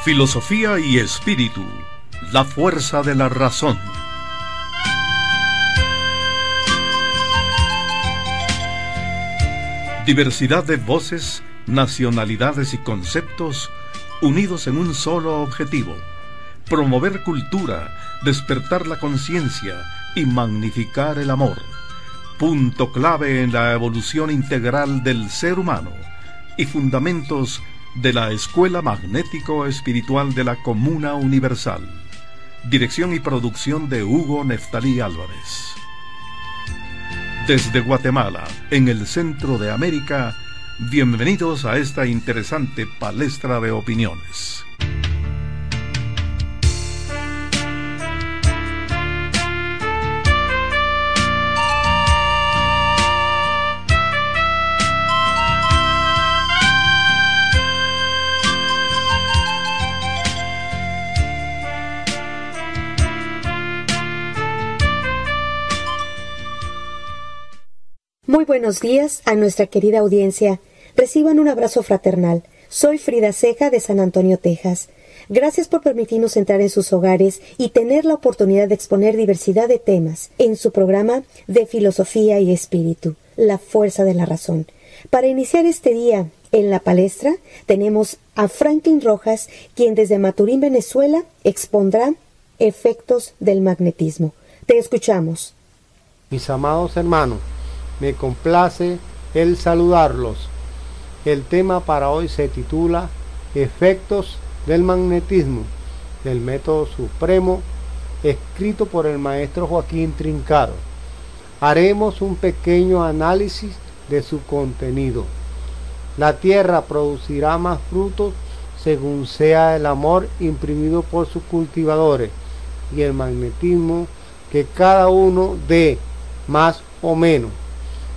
Filosofía y espíritu, la fuerza de la razón. Diversidad de voces, nacionalidades y conceptos unidos en un solo objetivo: promover cultura, despertar la conciencia y magnificar el amor. Punto clave en la evolución integral del ser humano y fundamentos de la Escuela Magnético-Espiritual de la Comuna Universal. Dirección y producción de Hugo Neftalí Álvarez. Desde Guatemala, en el centro de América, bienvenidos a esta interesante palestra de opiniones. Muy buenos días a nuestra querida audiencia. Reciban un abrazo fraternal. Soy Frida Ceja de San Antonio, Texas. Gracias por permitirnos entrar en sus hogares y tener la oportunidad de exponer diversidad de temas en su programa de Filosofía y Espíritu, la fuerza de la razón. Para iniciar este día en la palestra tenemos a Franklin Rojas, quien desde Maturín, Venezuela, expondrá efectos del magnetismo. Te escuchamos. Mis amados hermanos, me complace el saludarlos. El tema para hoy se titula Efectos del magnetismo, del método supremo, escrito por el maestro Joaquín Trincado. Haremos un pequeño análisis de su contenido. La tierra producirá más frutos según sea el amor imprimido por sus cultivadores y el magnetismo que cada uno dé más o menos.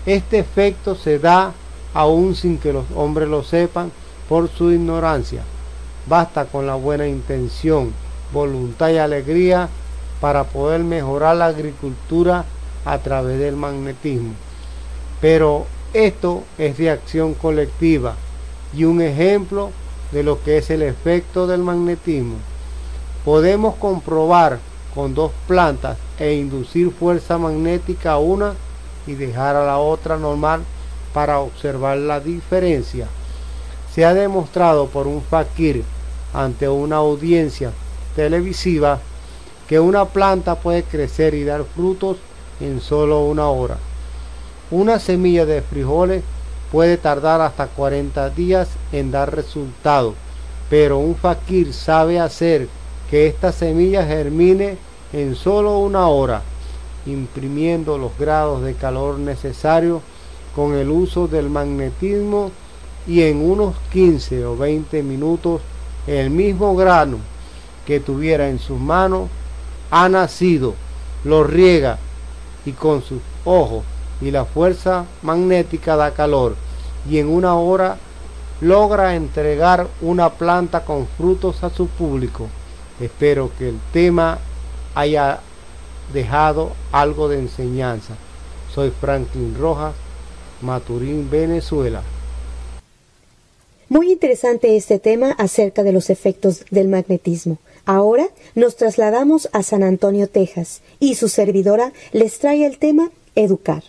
Este efecto se da aún sin que los hombres lo sepan por su ignorancia. Basta con la buena intención, voluntad y alegría para poder mejorar la agricultura a través del magnetismo. Pero esto es de acción colectiva y un ejemplo de lo que es el efecto del magnetismo. Podemos comprobar con dos plantas e inducir fuerza magnética a una y dejar a la otra normal para observar la diferencia. Se ha demostrado por un fakir ante una audiencia televisiva que una planta puede crecer y dar frutos en solo una hora. Una semilla de frijoles puede tardar hasta 40 días en dar resultado, pero un fakir sabe hacer que esta semilla germine en solo una hora, imprimiendo los grados de calor necesarios con el uso del magnetismo, y en unos 15 o 20 minutos el mismo grano que tuviera en sus manos ha nacido, lo riega y con sus ojos y la fuerza magnética da calor, y en una hora logra entregar una planta con frutos a su público. Espero que el tema haya dejado algo de enseñanza. Soy Franklin Rojas, Maturín, Venezuela. Muy interesante este tema acerca de los efectos del magnetismo. Ahora nos trasladamos a San Antonio, Texas, y su servidora les trae el tema educar.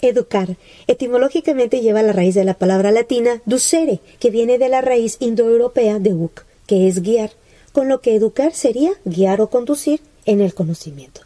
Educar etimológicamente lleva la raíz de la palabra latina ducere, que viene de la raíz indoeuropea duc, que es guiar, con lo que educar sería guiar o conducir en el conocimiento.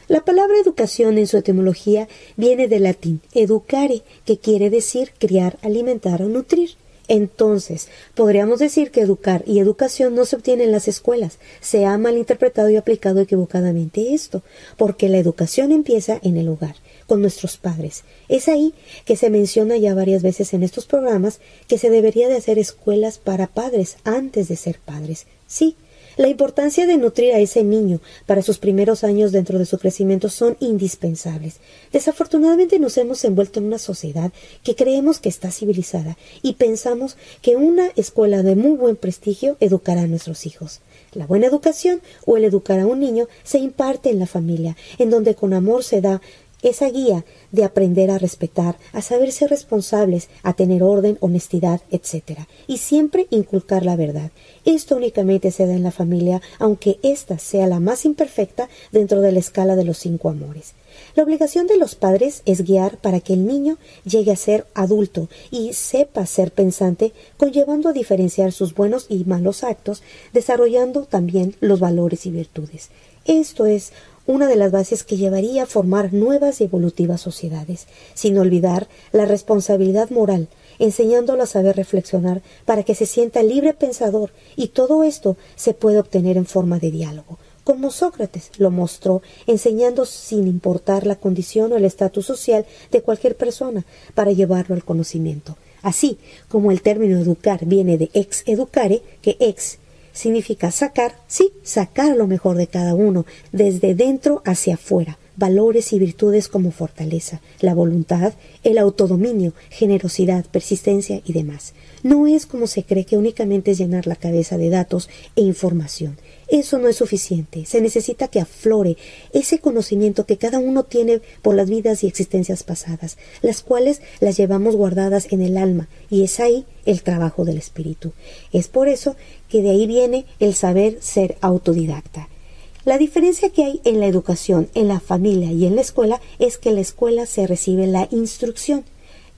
La palabra educación en su etimología viene del latín educare, que quiere decir criar, alimentar o nutrir. Entonces, podríamos decir que educar y educación no se obtiene en las escuelas. Se ha malinterpretado y aplicado equivocadamente esto, porque la educación empieza en el hogar, con nuestros padres. Es ahí que se menciona ya varias veces en estos programas que se debería de hacer escuelas para padres antes de ser padres. Sí, la importancia de nutrir a ese niño para sus primeros años dentro de su crecimiento son indispensables. Desafortunadamente nos hemos envuelto en una sociedad que creemos que está civilizada y pensamos que una escuela de muy buen prestigio educará a nuestros hijos. La buena educación o el educar a un niño se imparte en la familia, en donde con amor se da esa guía de aprender a respetar, a saber ser responsables, a tener orden, honestidad, etc. Y siempre inculcar la verdad. Esto únicamente se da en la familia, aunque ésta sea la más imperfecta dentro de la escala de los 5 amores. La obligación de los padres es guiar para que el niño llegue a ser adulto y sepa ser pensante, conllevando a diferenciar sus buenos y malos actos, desarrollando también los valores y virtudes. Esto es una de las bases que llevaría a formar nuevas y evolutivas sociedades, sin olvidar la responsabilidad moral, enseñándolo a saber reflexionar para que se sienta libre pensador, y todo esto se puede obtener en forma de diálogo, como Sócrates lo mostró, enseñando sin importar la condición o el estatus social de cualquier persona para llevarlo al conocimiento. Así como el término educar viene de ex educare, que ex significa sacar, sí, sacar lo mejor de cada uno, desde dentro hacia afuera, valores y virtudes como fortaleza, la voluntad, el autodominio, generosidad, persistencia y demás. No es como se cree, que únicamente es llenar la cabeza de datos e información. Eso no es suficiente. Se necesita que aflore ese conocimiento que cada uno tiene por las vidas y existencias pasadas, las cuales las llevamos guardadas en el alma, y es ahí el trabajo del espíritu. Es por eso que de ahí viene el saber ser autodidacta. La diferencia que hay en la educación, en la familia y en la escuela es que en la escuela se recibe la instrucción.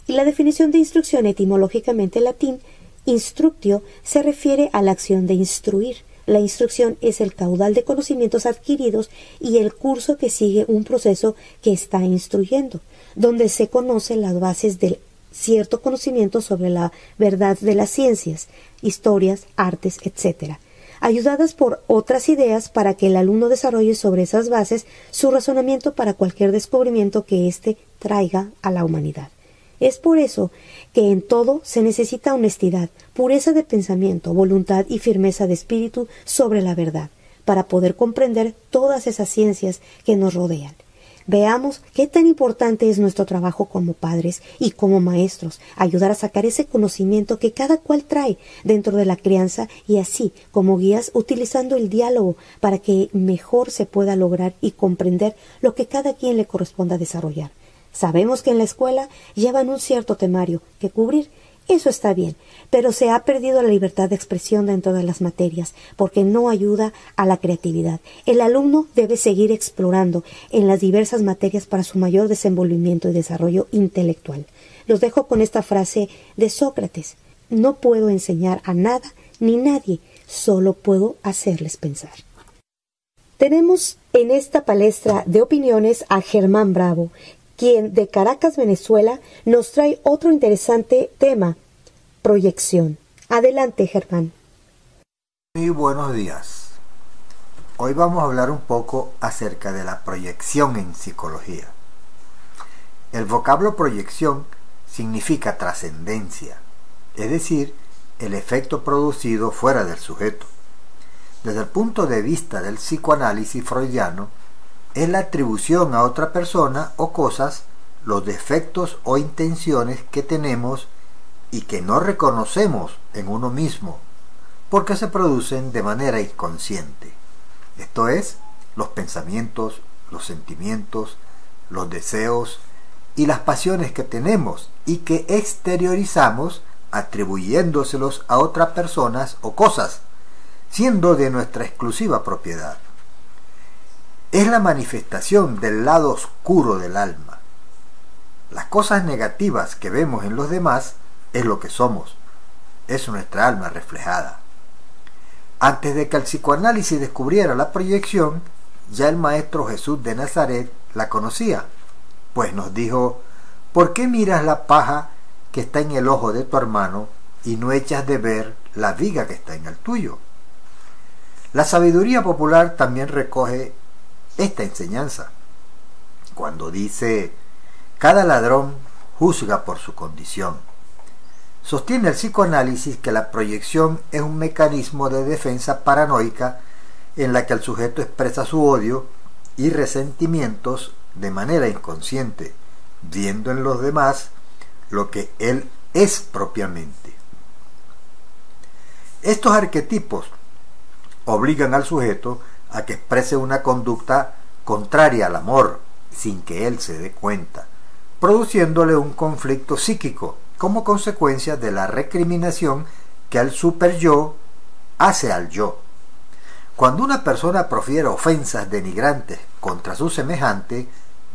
Y la definición de instrucción, etimológicamente latín, instructio, se refiere a la acción de instruir. La instrucción es el caudal de conocimientos adquiridos y el curso que sigue un proceso que está instruyendo, donde se conocen las bases del cierto conocimiento sobre la verdad de las ciencias, historias, artes, etc., ayudadas por otras ideas para que el alumno desarrolle sobre esas bases su razonamiento para cualquier descubrimiento que éste traiga a la humanidad. Es por eso que en todo se necesita honestidad, pureza de pensamiento, voluntad y firmeza de espíritu sobre la verdad, para poder comprender todas esas ciencias que nos rodean. Veamos qué tan importante es nuestro trabajo como padres y como maestros, ayudar a sacar ese conocimiento que cada cual trae dentro de la crianza, y así como guías utilizando el diálogo para que mejor se pueda lograr y comprender lo que cada quien le corresponda desarrollar. Sabemos que en la escuela llevan un cierto temario que cubrir. Eso está bien, pero se ha perdido la libertad de expresión dentro de las materias, porque no ayuda a la creatividad. El alumno debe seguir explorando en las diversas materias para su mayor desenvolvimiento y desarrollo intelectual. Los dejo con esta frase de Sócrates: no puedo enseñar a nada ni nadie, solo puedo hacerles pensar. Tenemos en esta palestra de opiniones a Germán Bravo, quien de Caracas, Venezuela, nos trae otro interesante tema: proyección. Adelante, Germán. Muy buenos días. Hoy vamos a hablar un poco acerca de la proyección en psicología. El vocablo proyección significa trascendencia, es decir, el efecto producido fuera del sujeto. Desde el punto de vista del psicoanálisis freudiano, es la atribución a otra persona o cosas los defectos o intenciones que tenemos y que no reconocemos en uno mismo, porque se producen de manera inconsciente. Esto es, los pensamientos, los sentimientos, los deseos y las pasiones que tenemos y que exteriorizamos atribuyéndoselos a otras personas o cosas, siendo de nuestra exclusiva propiedad. Es la manifestación del lado oscuro del alma. Las cosas negativas que vemos en los demás es lo que somos, es nuestra alma reflejada. Antes de que el psicoanálisis descubriera la proyección, ya el maestro Jesús de Nazaret la conocía, pues nos dijo: ¿por qué miras la paja que está en el ojo de tu hermano y no echas de ver la viga que está en el tuyo? La sabiduría popular también recoge esta enseñanza cuando dice: cada ladrón juzga por su condición. Sostiene el psicoanálisis que la proyección es un mecanismo de defensa paranoica en la que el sujeto expresa su odio y resentimientos de manera inconsciente, viendo en los demás lo que él es propiamente. Estos arquetipos obligan al sujeto a que exprese una conducta contraria al amor, sin que él se dé cuenta, produciéndole un conflicto psíquico como consecuencia de la recriminación que el superyo hace al yo. Cuando una persona profiere ofensas denigrantes contra su semejante,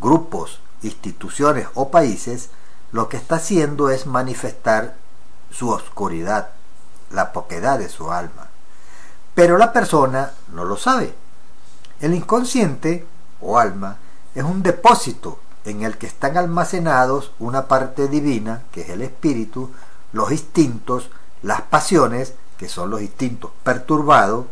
grupos, instituciones o países, lo que está haciendo es manifestar su oscuridad, la poquedad de su alma. Pero la persona no lo sabe. El inconsciente o alma es un depósito en el que están almacenados una parte divina, que es el espíritu, los instintos, las pasiones, que son los instintos perturbados,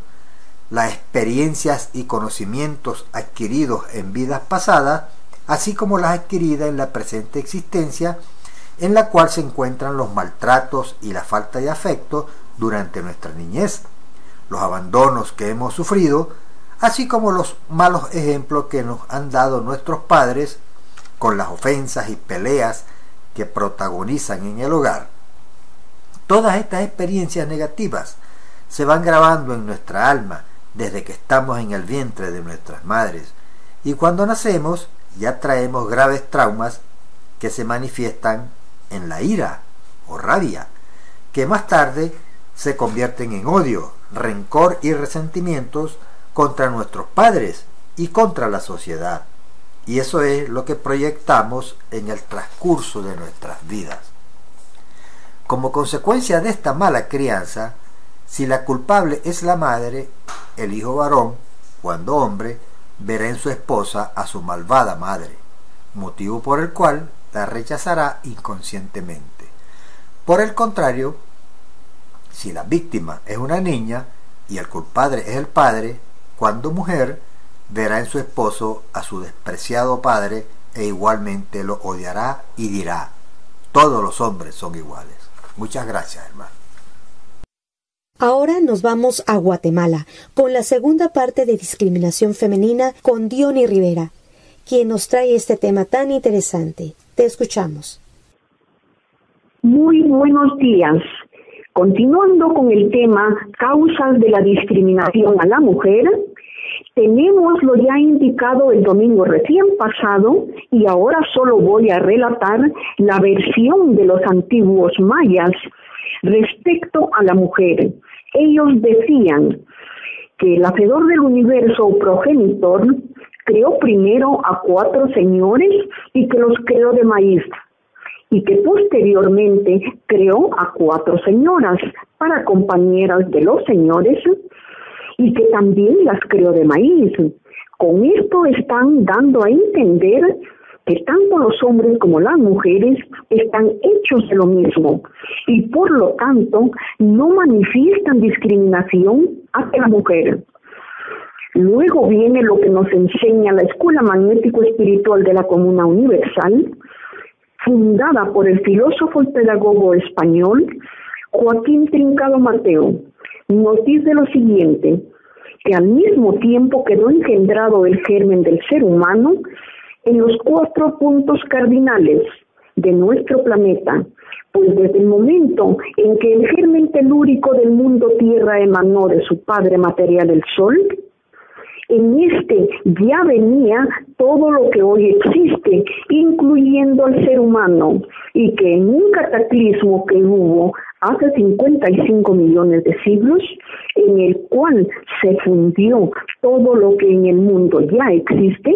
las experiencias y conocimientos adquiridos en vidas pasadas, así como las adquiridas en la presente existencia, en la cual se encuentran los maltratos y la falta de afecto durante nuestra niñez, los abandonos que hemos sufrido, así como los malos ejemplos que nos han dado nuestros padres con las ofensas y peleas que protagonizan en el hogar. Todas estas experiencias negativas se van grabando en nuestra alma desde que estamos en el vientre de nuestras madres, y cuando nacemos ya traemos graves traumas que se manifiestan en la ira o rabia, que más tarde se convierten en odio, rencor y resentimientos contra nuestros padres y contra la sociedad. Y eso es lo que proyectamos en el transcurso de nuestras vidas. Como consecuencia de esta mala crianza, si la culpable es la madre, el hijo varón, cuando hombre, verá en su esposa a su malvada madre, motivo por el cual la rechazará inconscientemente. Por el contrario, si la víctima es una niña y el culpable es el padre, cuando mujer, verá en su esposo a su despreciado padre e igualmente lo odiará y dirá: todos los hombres son iguales. Muchas gracias, hermano. Ahora nos vamos a Guatemala con la segunda parte de discriminación femenina con Diony Rivera, quien nos trae este tema tan interesante. Te escuchamos. Muy buenos días. Continuando con el tema causas de la discriminación a la mujer, tenemos lo ya indicado el domingo recién pasado y ahora solo voy a relatar la versión de los antiguos mayas respecto a la mujer. Ellos decían que el hacedor del universo o progenitor creó primero a 4 señores y que los creó de maíz, y que posteriormente creó a 4 señoras para compañeras de los señores y que también las creó de maíz. Con esto están dando a entender que tanto los hombres como las mujeres están hechos de lo mismo y por lo tanto no manifiestan discriminación hacia la mujer. Luego viene lo que nos enseña la Escuela Magnético Espiritual de la Comuna Universal, fundada por el filósofo y pedagogo español Joaquín Trincado Mateo. Nos dice lo siguiente, que al mismo tiempo quedó engendrado el germen del ser humano en los 4 puntos cardinales de nuestro planeta, pues desde el momento en que el germen telúrico del mundo Tierra emanó de su padre material el Sol, en este ya venía todo lo que hoy existe, incluyendo al ser humano, y que en un cataclismo que hubo hace 55 millones de siglos, en el cual se fundió todo lo que en el mundo ya existe,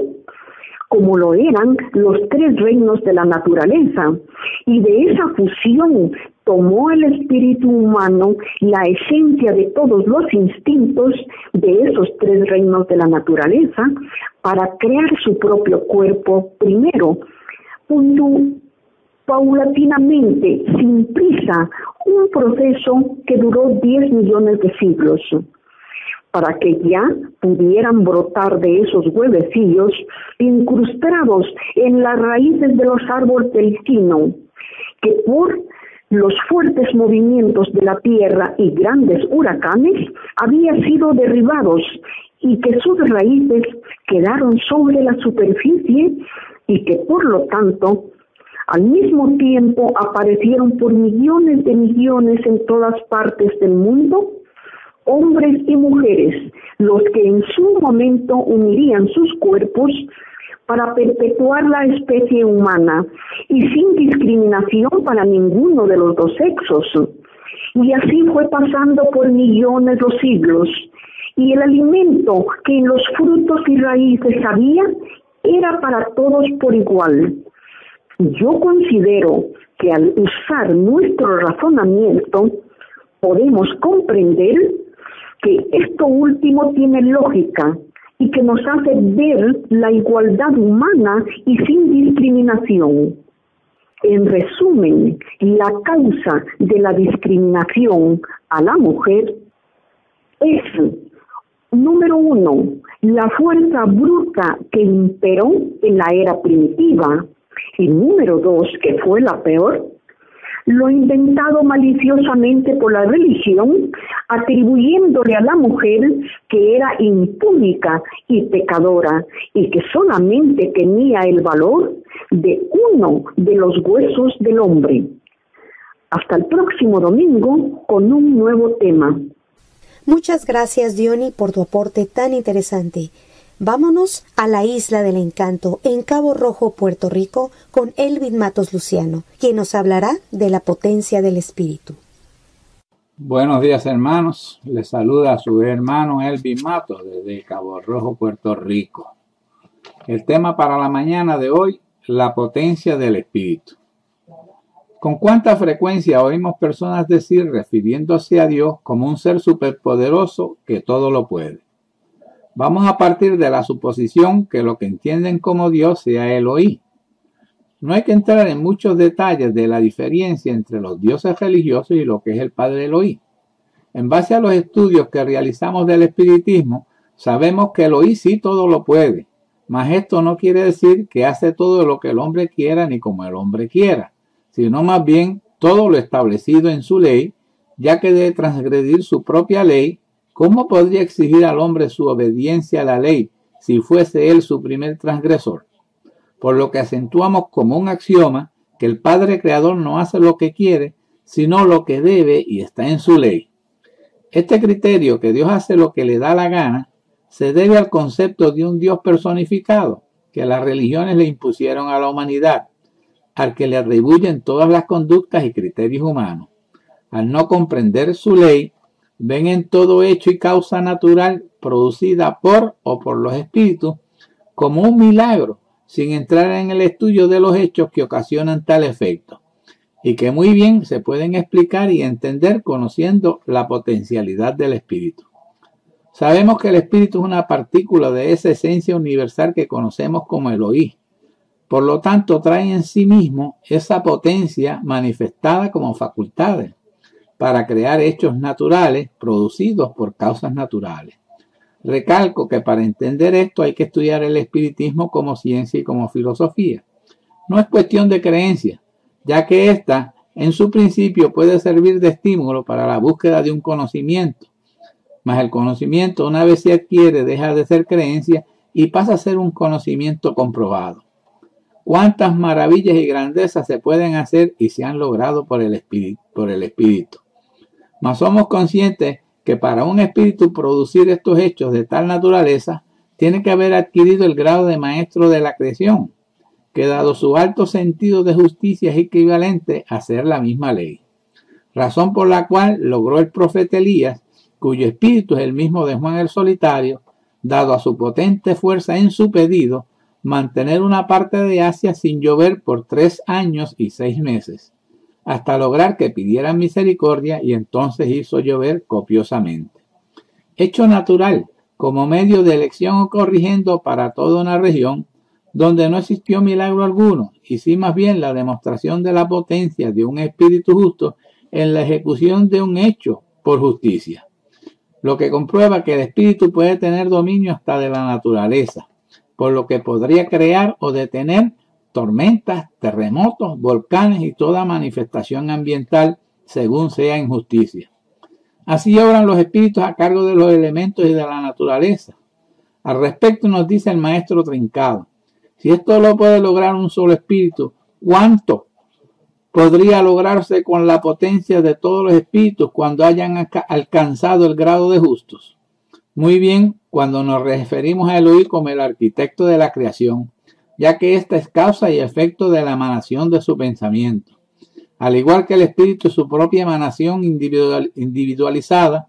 como lo eran los 3 reinos de la naturaleza, y de esa fusión tomó el espíritu humano la esencia de todos los instintos de esos 3 reinos de la naturaleza para crear su propio cuerpo primero, paulatinamente, sin prisa, un proceso que duró 10 millones de siglos, para que ya pudieran brotar de esos huevecillos incrustados en las raíces de los árboles del quino, que por los fuertes movimientos de la tierra y grandes huracanes habían sido derribados y que sus raíces quedaron sobre la superficie y que por lo tanto al mismo tiempo aparecieron por millones de millones en todas partes del mundo hombres y mujeres, los que en su momento unirían sus cuerpos para perpetuar la especie humana y sin discriminación para ninguno de los dos sexos. Y así fue pasando por millones los siglos, y el alimento que en los frutos y raíces había era para todos por igual. Yo considero que al usar nuestro razonamiento podemos comprender que esto último tiene lógica y que nos hace ver la igualdad humana y sin discriminación. En resumen, la causa de la discriminación a la mujer es, número 1, la fuerza bruta que imperó en la era primitiva, y número 2, que fue la peor, lo inventado maliciosamente por la religión, atribuyéndole a la mujer que era impúdica y pecadora y que solamente tenía el valor de uno de los huesos del hombre. Hasta el próximo domingo con un nuevo tema. Muchas gracias, Diony, por tu aporte tan interesante. Vámonos a la Isla del Encanto, en Cabo Rojo, Puerto Rico, con Elvin Matos Luciano, quien nos hablará de la potencia del espíritu. Buenos días, hermanos. Les saluda a su hermano Elvin Matos desde Cabo Rojo, Puerto Rico. El tema para la mañana de hoy, la potencia del espíritu. ¿Con cuánta frecuencia oímos personas decir, refiriéndose a Dios, como un ser superpoderoso que todo lo puede? Vamos a partir de la suposición que lo que entienden como Dios sea Elohim. No hay que entrar en muchos detalles de la diferencia entre los dioses religiosos y lo que es el Padre Elohim. En base a los estudios que realizamos del espiritismo, sabemos que Elohim sí todo lo puede, mas esto no quiere decir que hace todo lo que el hombre quiera ni como el hombre quiera, sino más bien todo lo establecido en su ley, ya que de transgredir su propia ley, ¿cómo podría exigir al hombre su obediencia a la ley si fuese él su primer transgresor? Por lo que acentuamos como un axioma que el Padre Creador no hace lo que quiere, sino lo que debe y está en su ley. Este criterio, que Dios hace lo que le da la gana, se debe al concepto de un Dios personificado, que las religiones le impusieron a la humanidad, al que le atribuyen todas las conductas y criterios humanos. Al no comprender su ley, ven en todo hecho y causa natural producida por o por los espíritus como un milagro, sin entrar en el estudio de los hechos que ocasionan tal efecto, y que muy bien se pueden explicar y entender conociendo la potencialidad del espíritu. Sabemos que el espíritu es una partícula de esa esencia universal que conocemos como Elohim. Por lo tanto, trae en sí mismo esa potencia manifestada como facultades para crear hechos naturales producidos por causas naturales. Recalco que para entender esto hay que estudiar el espiritismo como ciencia y como filosofía. No es cuestión de creencia, ya que ésta en su principio puede servir de estímulo para la búsqueda de un conocimiento, mas el conocimiento, una vez se adquiere, deja de ser creencia y pasa a ser un conocimiento comprobado. ¿Cuántas maravillas y grandezas se pueden hacer y se han logrado por el espíritu? Mas somos conscientes que para un espíritu producir estos hechos de tal naturaleza, tiene que haber adquirido el grado de maestro de la creación, que dado su alto sentido de justicia es equivalente a ser la misma ley. Razón por la cual logró el profeta Elías, cuyo espíritu es el mismo de Juan el Solitario, dado a su potente fuerza en su pedido, mantener una parte de Asia sin llover por 3 años y 6 meses, hasta lograr que pidieran misericordia y entonces hizo llover copiosamente. Hecho natural, como medio de elección o corrigiendo para toda una región, donde no existió milagro alguno, y sí más bien la demostración de la potencia de un espíritu justo en la ejecución de un hecho por justicia, lo que comprueba que el espíritu puede tener dominio hasta de la naturaleza, por lo que podría crear o detener tormentas, terremotos, volcanes y toda manifestación ambiental según sea en justicia. Así obran los espíritus a cargo de los elementos y de la naturaleza. Al respecto nos dice el maestro Trincado: si esto lo puede lograr un solo espíritu, ¿cuánto podría lograrse con la potencia de todos los espíritus cuando hayan alcanzado el grado de justos? Muy bien, cuando nos referimos a Elohim como el arquitecto de la creación, ya que ésta es causa y efecto de la emanación de su pensamiento. Al igual que el espíritu es su propia emanación individualizada,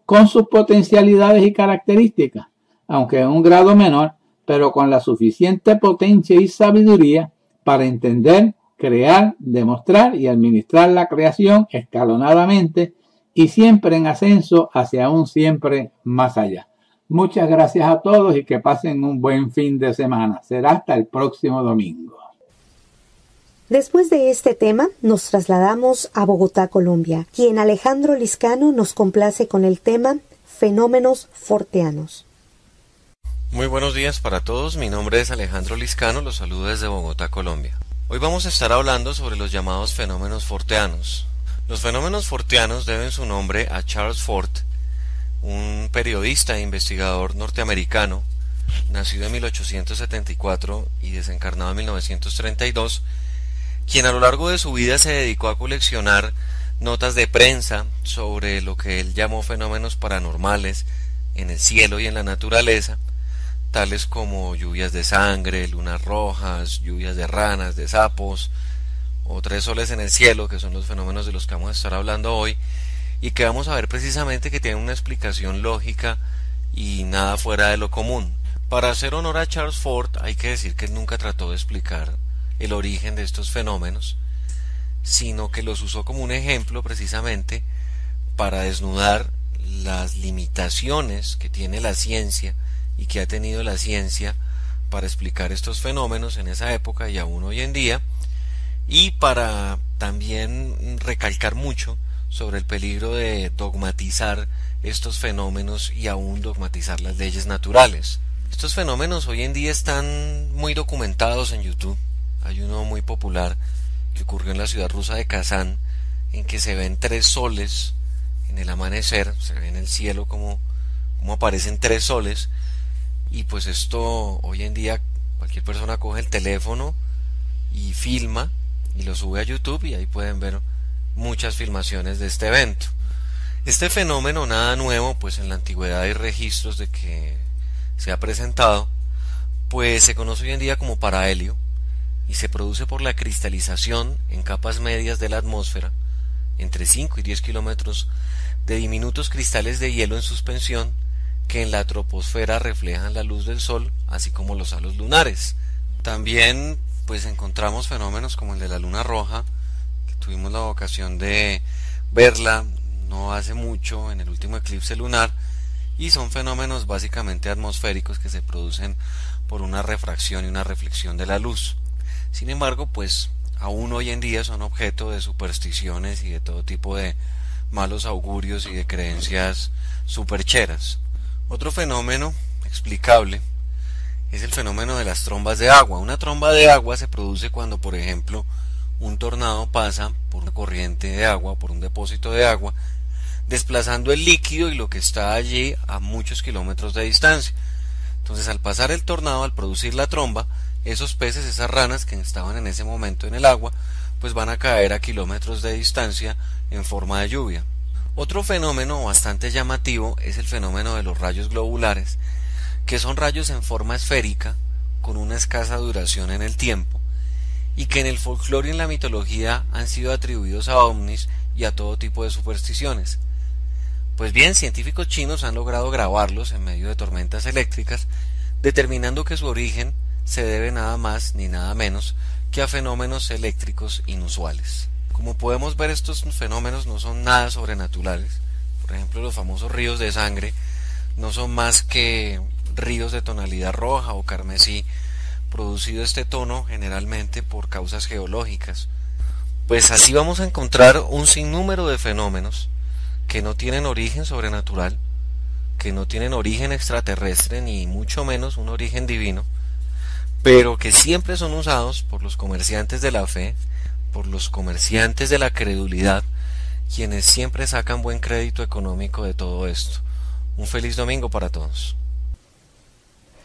con sus potencialidades y características, aunque en un grado menor, pero con la suficiente potencia y sabiduría para entender, crear, demostrar y administrar la creación escalonadamente y siempre en ascenso hacia un siempre más allá. Muchas gracias a todos y que pasen un buen fin de semana. Será hasta el próximo domingo. Después de este tema, nos trasladamos a Bogotá, Colombia, quien Alejandro Liscano nos complace con el tema Fenómenos Forteanos. Muy buenos días para todos, mi nombre es Alejandro Liscano, los saludo desde Bogotá, Colombia. Hoy vamos a estar hablando sobre los llamados fenómenos forteanos. Los fenómenos forteanos deben su nombre a Charles Fort, un periodista e investigador norteamericano, nacido en 1874 y desencarnado en 1932, quien a lo largo de su vida se dedicó a coleccionar notas de prensa sobre lo que él llamó fenómenos paranormales en el cielo y en la naturaleza, tales como lluvias de sangre, lunas rojas, lluvias de ranas, de sapos, o tres soles en el cielo, que son los fenómenos de los que vamos a estar hablando hoy, y que vamos a ver precisamente que tienen una explicación lógica y nada fuera de lo común. Para hacer honor a Charles Fort, hay que decir que él nunca trató de explicar el origen de estos fenómenos, sino que los usó como un ejemplo precisamente para desnudar las limitaciones que tiene la ciencia y que ha tenido la ciencia para explicar estos fenómenos en esa época y aún hoy en día, y para también recalcar mucho sobre el peligro de dogmatizar estos fenómenos y aún dogmatizar las leyes naturales. Estos fenómenos hoy en día están muy documentados en YouTube. Hay uno muy popular que ocurrió en la ciudad rusa de Kazán, en que se ven tres soles en el amanecer, se ve en el cielo como aparecen tres soles, y pues esto hoy en día cualquier persona coge el teléfono y filma y lo sube a YouTube y ahí pueden ver muchas filmaciones de este evento. Este fenómeno, nada nuevo, pues en la antigüedad hay registros de que se ha presentado, pues se conoce hoy en día como parahelio y se produce por la cristalización en capas medias de la atmósfera, entre 5 y 10 kilómetros, de diminutos cristales de hielo en suspensión que en la troposfera reflejan la luz del sol, así como los halos lunares. También pues encontramos fenómenos como el de la luna roja, que tuvimos la ocasión de verla no hace mucho en el último eclipse lunar, y son fenómenos básicamente atmosféricos que se producen por una refracción y una reflexión de la luz. Sin embargo, pues aún hoy en día son objeto de supersticiones y de todo tipo de malos augurios y de creencias supercheras. Otro fenómeno explicable es el fenómeno de las trombas de agua. Una tromba de agua se produce cuando, por ejemplo, un tornado pasa por una corriente de agua, por un depósito de agua, desplazando el líquido y lo que está allí a muchos kilómetros de distancia. Entonces, al pasar el tornado, al producir la tromba, esos peces, esas ranas que estaban en ese momento en el agua, pues van a caer a kilómetros de distancia en forma de lluvia. Otro fenómeno bastante llamativo es el fenómeno de los rayos globulares, que son rayos en forma esférica con una escasa duración en el tiempo, y que en el folclore y en la mitología han sido atribuidos a ovnis y a todo tipo de supersticiones. Pues bien, científicos chinos han logrado grabarlos en medio de tormentas eléctricas, determinando que su origen se debe nada más ni nada menos que a fenómenos eléctricos inusuales. Como podemos ver, estos fenómenos no son nada sobrenaturales. Por ejemplo, los famosos ríos de sangre no son más que ríos de tonalidad roja o carmesí, producido este tono generalmente por causas geológicas. Pues así vamos a encontrar un sinnúmero de fenómenos que no tienen origen sobrenatural, que no tienen origen extraterrestre, ni mucho menos un origen divino, pero que siempre son usados por los comerciantes de la fe, por los comerciantes de la credulidad, quienes siempre sacan buen crédito económico de todo esto. Un feliz domingo para todos.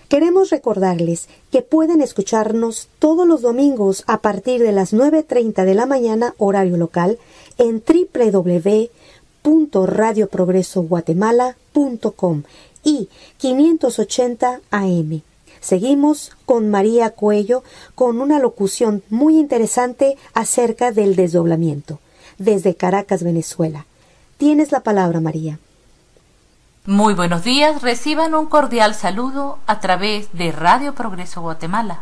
Queremos recordarles que pueden escucharnos todos los domingos a partir de las 9:30 de la mañana, horario local, en www.radioprogresoguatemala.com y 580 AM. Seguimos con María Cuello con una locución muy interesante acerca del desdoblamiento, desde Caracas, Venezuela. Tienes la palabra, María. Muy buenos días, reciban un cordial saludo a través de Radio Progreso Guatemala.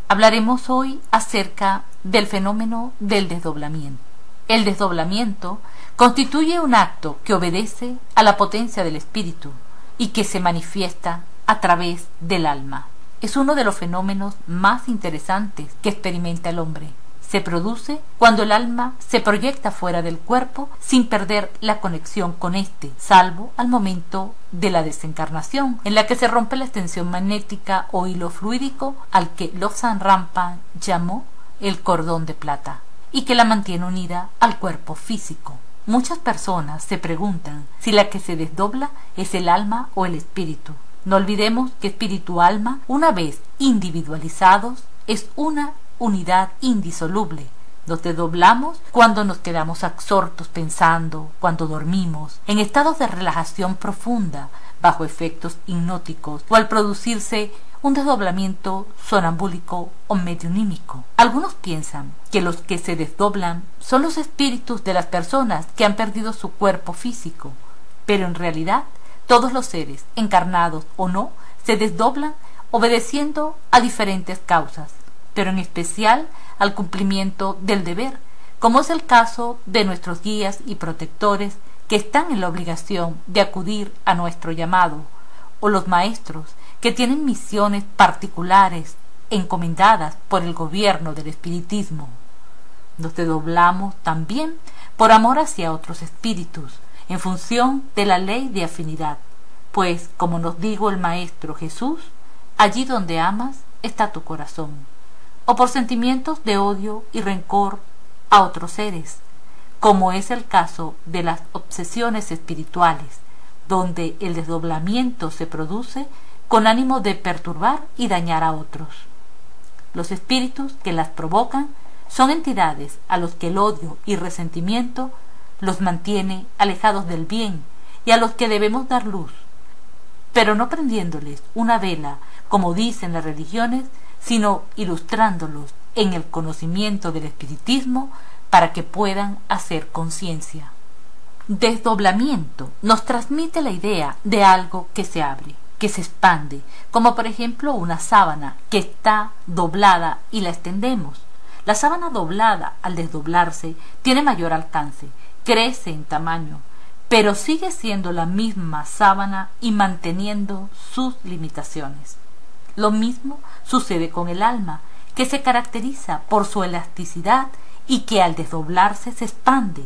Hablaremos hoy acerca del fenómeno del desdoblamiento. El desdoblamiento constituye un acto que obedece a la potencia del espíritu y que se manifiesta a través del alma. Es uno de los fenómenos más interesantes que experimenta el hombre. Se produce cuando el alma se proyecta fuera del cuerpo sin perder la conexión con éste, salvo al momento de la desencarnación, en la que se rompe la extensión magnética o hilo fluídico al que Lobsang Rampa llamó el cordón de plata, y que la mantiene unida al cuerpo físico. Muchas personas se preguntan si la que se desdobla es el alma o el espíritu. No olvidemos que espíritu-alma, una vez individualizados, es una unidad indisoluble. Nos desdoblamos cuando nos quedamos absortos pensando, cuando dormimos, en estados de relajación profunda, bajo efectos hipnóticos, o al producirse un desdoblamiento sonambúlico o mediunímico. Algunos piensan que los que se desdoblan son los espíritus de las personas que han perdido su cuerpo físico, pero en realidad todos los seres, encarnados o no, se desdoblan obedeciendo a diferentes causas, pero en especial al cumplimiento del deber, como es el caso de nuestros guías y protectores que están en la obligación de acudir a nuestro llamado, o los maestros que tienen misiones particulares encomendadas por el gobierno del espiritismo. Nos desdoblamos también por amor hacia otros espíritus, en función de la ley de afinidad, pues, como nos dijo el Maestro Jesús, allí donde amas está tu corazón, o por sentimientos de odio y rencor a otros seres, como es el caso de las obsesiones espirituales, donde el desdoblamiento se produce con ánimo de perturbar y dañar a otros. Los espíritus que las provocan son entidades a los que el odio y resentimiento los mantiene alejados del bien y a los que debemos dar luz, pero no prendiéndoles una vela como dicen las religiones, sino ilustrándolos en el conocimiento del espiritismo para que puedan hacer conciencia. Desdoblamiento nos transmite la idea de algo que se abre, que se expande, como por ejemplo una sábana que está doblada y la extendemos. La sábana doblada, al desdoblarse, tiene mayor alcance, crece en tamaño, pero sigue siendo la misma sábana y manteniendo sus limitaciones. Lo mismo sucede con el alma, que se caracteriza por su elasticidad y que al desdoblarse se expande,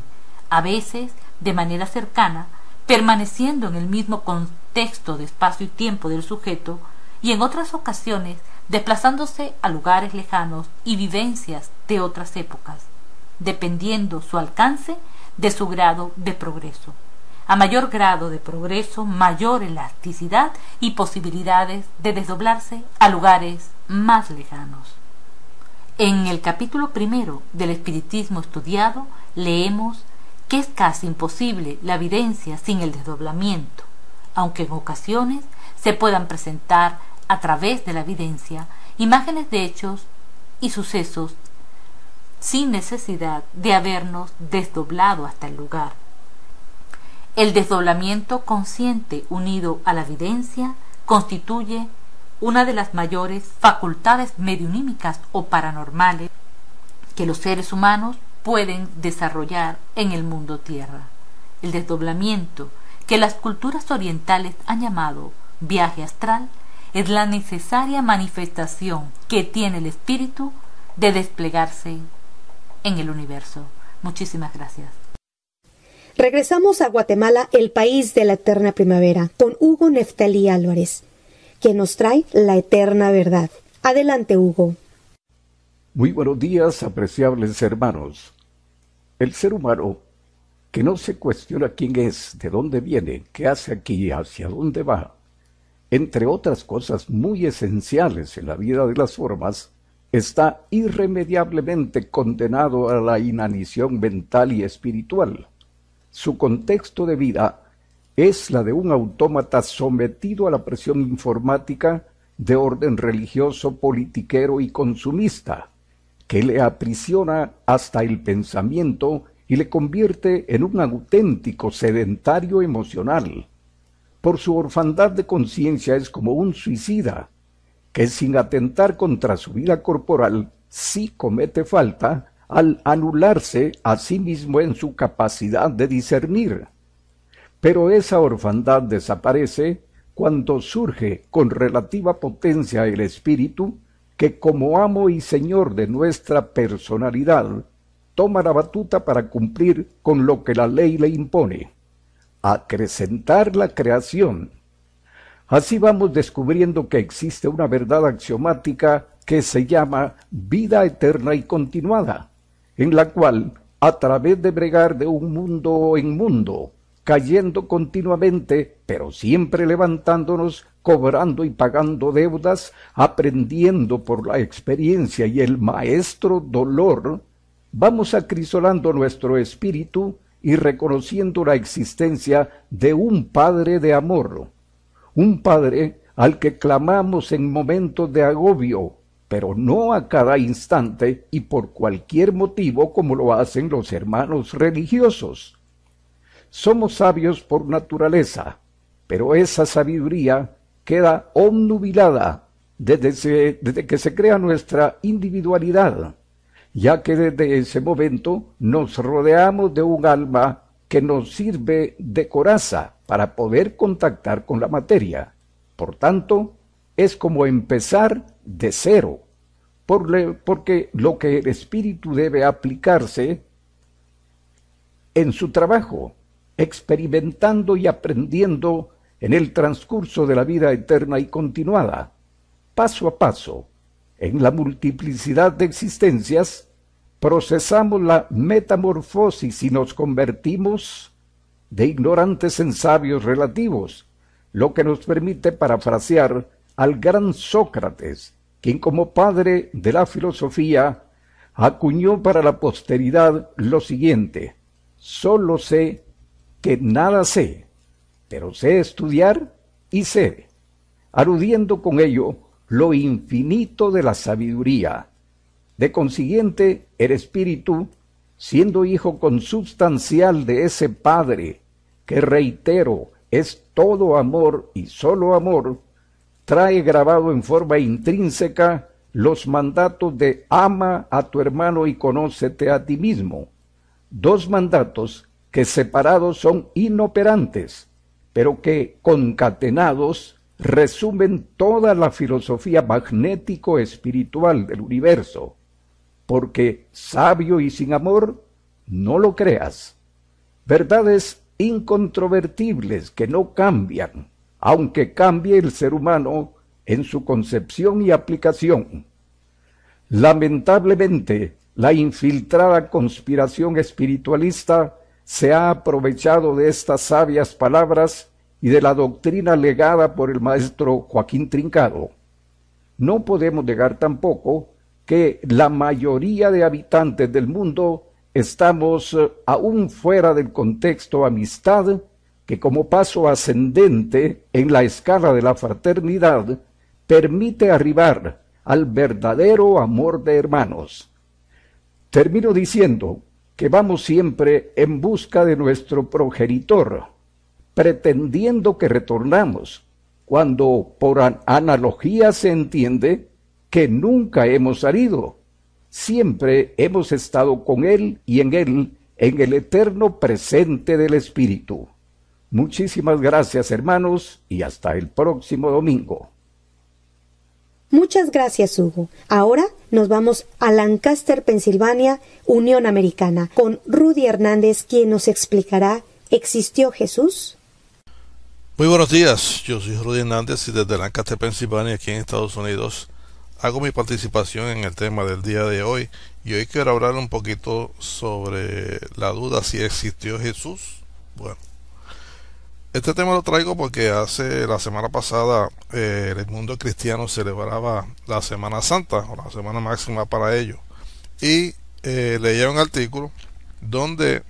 a veces de manera cercana, permaneciendo en el mismo contexto de espacio y tiempo del sujeto, y en otras ocasiones desplazándose a lugares lejanos y vivencias de otras épocas, dependiendo su alcance de su grado de progreso. A mayor grado de progreso, mayor elasticidad y posibilidades de desdoblarse a lugares más lejanos. En el capítulo 1 del Espiritismo Estudiado leemos que es casi imposible la evidencia sin el desdoblamiento, aunque en ocasiones se puedan presentar a través de la evidencia imágenes de hechos y sucesos sin necesidad de habernos desdoblado hasta el lugar. El desdoblamiento consciente unido a la evidencia constituye una de las mayores facultades mediunímicas o paranormales que los seres humanos pueden desarrollar en el mundo tierra. El desdoblamiento, que las culturas orientales han llamado viaje astral, es la necesaria manifestación que tiene el espíritu de desplegarse en el universo. Muchísimas gracias. Regresamos a Guatemala, el país de la eterna primavera, con Hugo Neftalí Álvarez, que nos trae la eterna verdad. Adelante, Hugo. Muy buenos días, apreciables hermanos. El ser humano, que no se cuestiona quién es, de dónde viene, qué hace aquí, hacia dónde va, entre otras cosas muy esenciales en la vida de las formas, está irremediablemente condenado a la inanición mental y espiritual. Su contexto de vida es la de un autómata sometido a la presión informática de orden religioso, politiquero y consumista, que le aprisiona hasta el pensamiento y le convierte en un auténtico sedentario emocional. Por su orfandad de conciencia es como un suicida, que sin atentar contra su vida corporal, sí comete falta al anularse a sí mismo en su capacidad de discernir. Pero esa orfandad desaparece cuando surge con relativa potencia el espíritu que como amo y señor de nuestra personalidad toma la batuta para cumplir con lo que la ley le impone, acrecentar la creación. Así vamos descubriendo que existe una verdad axiomática que se llama vida eterna y continuada, en la cual, a través de bregar de un mundo en mundo, cayendo continuamente, pero siempre levantándonos, cobrando y pagando deudas, aprendiendo por la experiencia y el maestro dolor, vamos acrisolando nuestro espíritu y reconociendo la existencia de un Padre de amor, un Padre al que clamamos en momentos de agobio, pero no a cada instante y por cualquier motivo como lo hacen los hermanos religiosos. Somos sabios por naturaleza, pero esa sabiduría queda obnubilada desde que se crea nuestra individualidad, ya que desde ese momento nos rodeamos de un alma que nos sirve de coraza para poder contactar con la materia. Por tanto, es como empezar de cero, porque lo que el espíritu debe aplicarse en su trabajo, experimentando y aprendiendo en el transcurso de la vida eterna y continuada, paso a paso, en la multiplicidad de existencias, procesamos la metamorfosis y nos convertimos de ignorantes en sabios relativos, lo que nos permite parafrasear al gran Sócrates, quien como padre de la filosofía acuñó para la posteridad lo siguiente: solo sé que nada sé, pero sé estudiar y sé, aludiendo con ello lo infinito de la sabiduría. De consiguiente, el espíritu, siendo hijo consubstancial de ese Padre, que reitero, es todo amor y solo amor, trae grabado en forma intrínseca los mandatos de ama a tu hermano y conócete a ti mismo. Dos mandatos que separados son inoperantes, pero que concatenados resumen toda la filosofía magnético-espiritual del universo, porque sabio y sin amor, no lo creas. Verdades incontrovertibles que no cambian, aunque cambie el ser humano en su concepción y aplicación. Lamentablemente, la infiltrada conspiración espiritualista se ha aprovechado de estas sabias palabras y de la doctrina legada por el maestro Joaquín Trincado. No podemos negar tampoco que la mayoría de habitantes del mundo estamos aún fuera del contexto amistad que como paso ascendente en la escala de la fraternidad permite arribar al verdadero amor de hermanos. Termino diciendo que vamos siempre en busca de nuestro progenitor, pretendiendo que retornamos, cuando por analogía se entiende que nunca hemos salido. Siempre hemos estado con Él y en Él, en el eterno presente del Espíritu. Muchísimas gracias, hermanos, y hasta el próximo domingo. Muchas gracias, Hugo. Ahora nos vamos a Lancaster, Pensilvania, Unión Americana, con Rudy Hernández, quien nos explicará ¿Existió Jesús? Muy buenos días, yo soy Rudy Hernández y desde Lancaster, Pensilvania, aquí en Estados Unidos, hago mi participación en el tema del día de hoy, y hoy quiero hablar un poquito sobre la duda si existió Jesús. Bueno, este tema lo traigo porque la semana pasada el mundo cristiano celebraba la Semana Santa, o la semana máxima para ello, y leía un artículo donde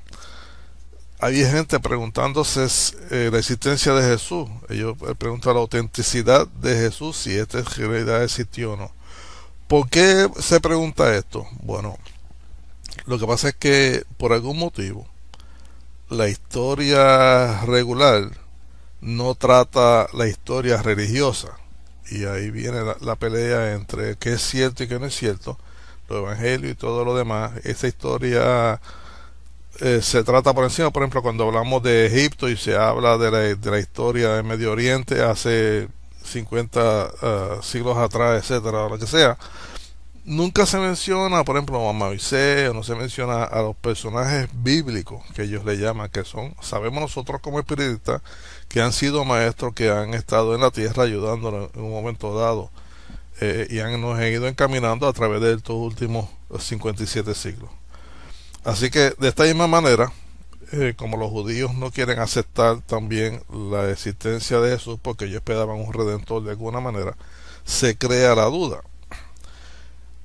había gente preguntándose la existencia de Jesús. Ellos preguntan la autenticidad de Jesús, si esta en realidad existió o no. ¿Por qué se pregunta esto? Bueno, lo que pasa es que por algún motivo la historia regular no trata la historia religiosa, y ahí viene la pelea entre qué es cierto y qué no es cierto, los evangelios y todo lo demás. Esta historia se trata por encima. Por ejemplo, cuando hablamos de Egipto y se habla de la historia del Medio Oriente hace 50 siglos atrás, etcétera, o lo que sea, nunca se menciona, por ejemplo, a Moisés, o no se menciona a los personajes bíblicos que ellos le llaman, que son, sabemos nosotros como espiritistas, que han sido maestros, que han estado en la tierra ayudándonos en un momento dado, y nos han ido encaminando a través de estos últimos 57 siglos. Así que de esta misma manera, como los judíos no quieren aceptar también la existencia de Jesús, porque ellos esperaban un redentor de alguna manera, se crea la duda.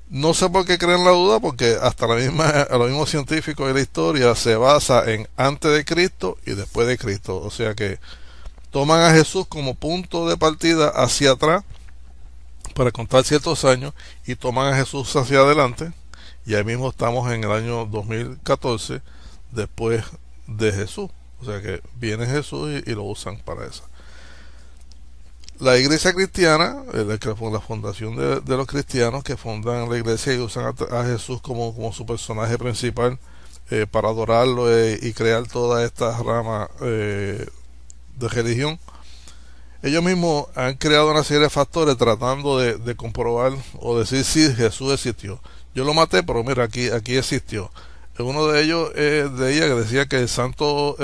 No sé por qué creen la duda, porque hasta los mismos científicos de la historia se basa en antes de Cristo y después de Cristo. O sea que toman a Jesús como punto de partida hacia atrás para contar ciertos años, y toman a Jesús hacia adelante, y ahí mismo estamos en el año 2014 después de Jesús. O sea que viene Jesús y lo usan para eso. La iglesia cristiana, la fundación de los cristianos que fundan la iglesia y usan a Jesús como su personaje principal para adorarlo y crear toda esta rama de religión, ellos mismos han creado una serie de factores tratando de comprobar o decir si Jesús existió. Yo lo maté, pero mira, aquí existió. Uno de ellos que decía que el santo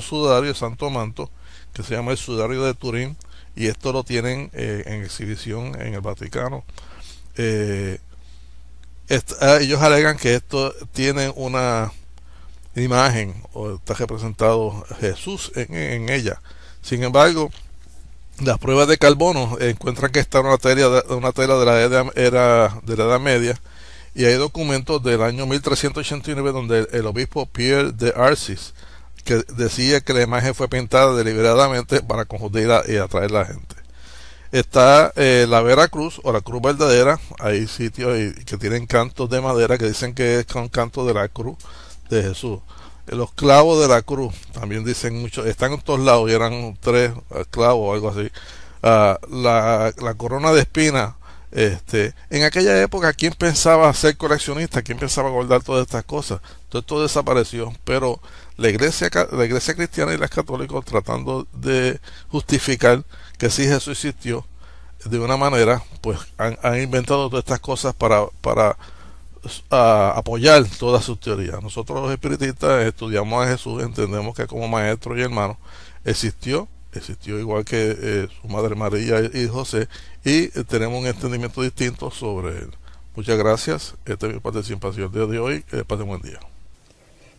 sudario, el santo manto, que se llama el sudario de Turín, y esto lo tienen en exhibición en el Vaticano. Ellos alegan que esto tiene una imagen, o está representado Jesús en ella. Sin embargo, las pruebas de carbono encuentran que está una tela de la Edad Media, y hay documentos del año 1389 donde el obispo Pierre de Arcis, que decía que la imagen fue pintada deliberadamente para confundir y atraer a la gente. Está la Vera Cruz, o la cruz verdadera. Hay sitios que tienen cantos de madera que dicen que son cantos de la cruz de Jesús. Los clavos de la cruz también dicen mucho, están en todos lados, y eran 3 clavos o algo así. La corona de espinas. En aquella época, ¿quién pensaba ser coleccionista? ¿Quién pensaba guardar todas estas cosas? Todo esto desapareció, pero la iglesia cristiana y los católicos, tratando de justificar que sí Jesús existió de una manera, pues han inventado todas estas cosas para apoyar todas sus teorías. Nosotros los espiritistas estudiamos a Jesús, entendemos que como maestro y hermano existió igual que su madre María y José, y tenemos un entendimiento distinto sobre él. Muchas gracias. Esta es mi participación de hoy. Pasen buen día.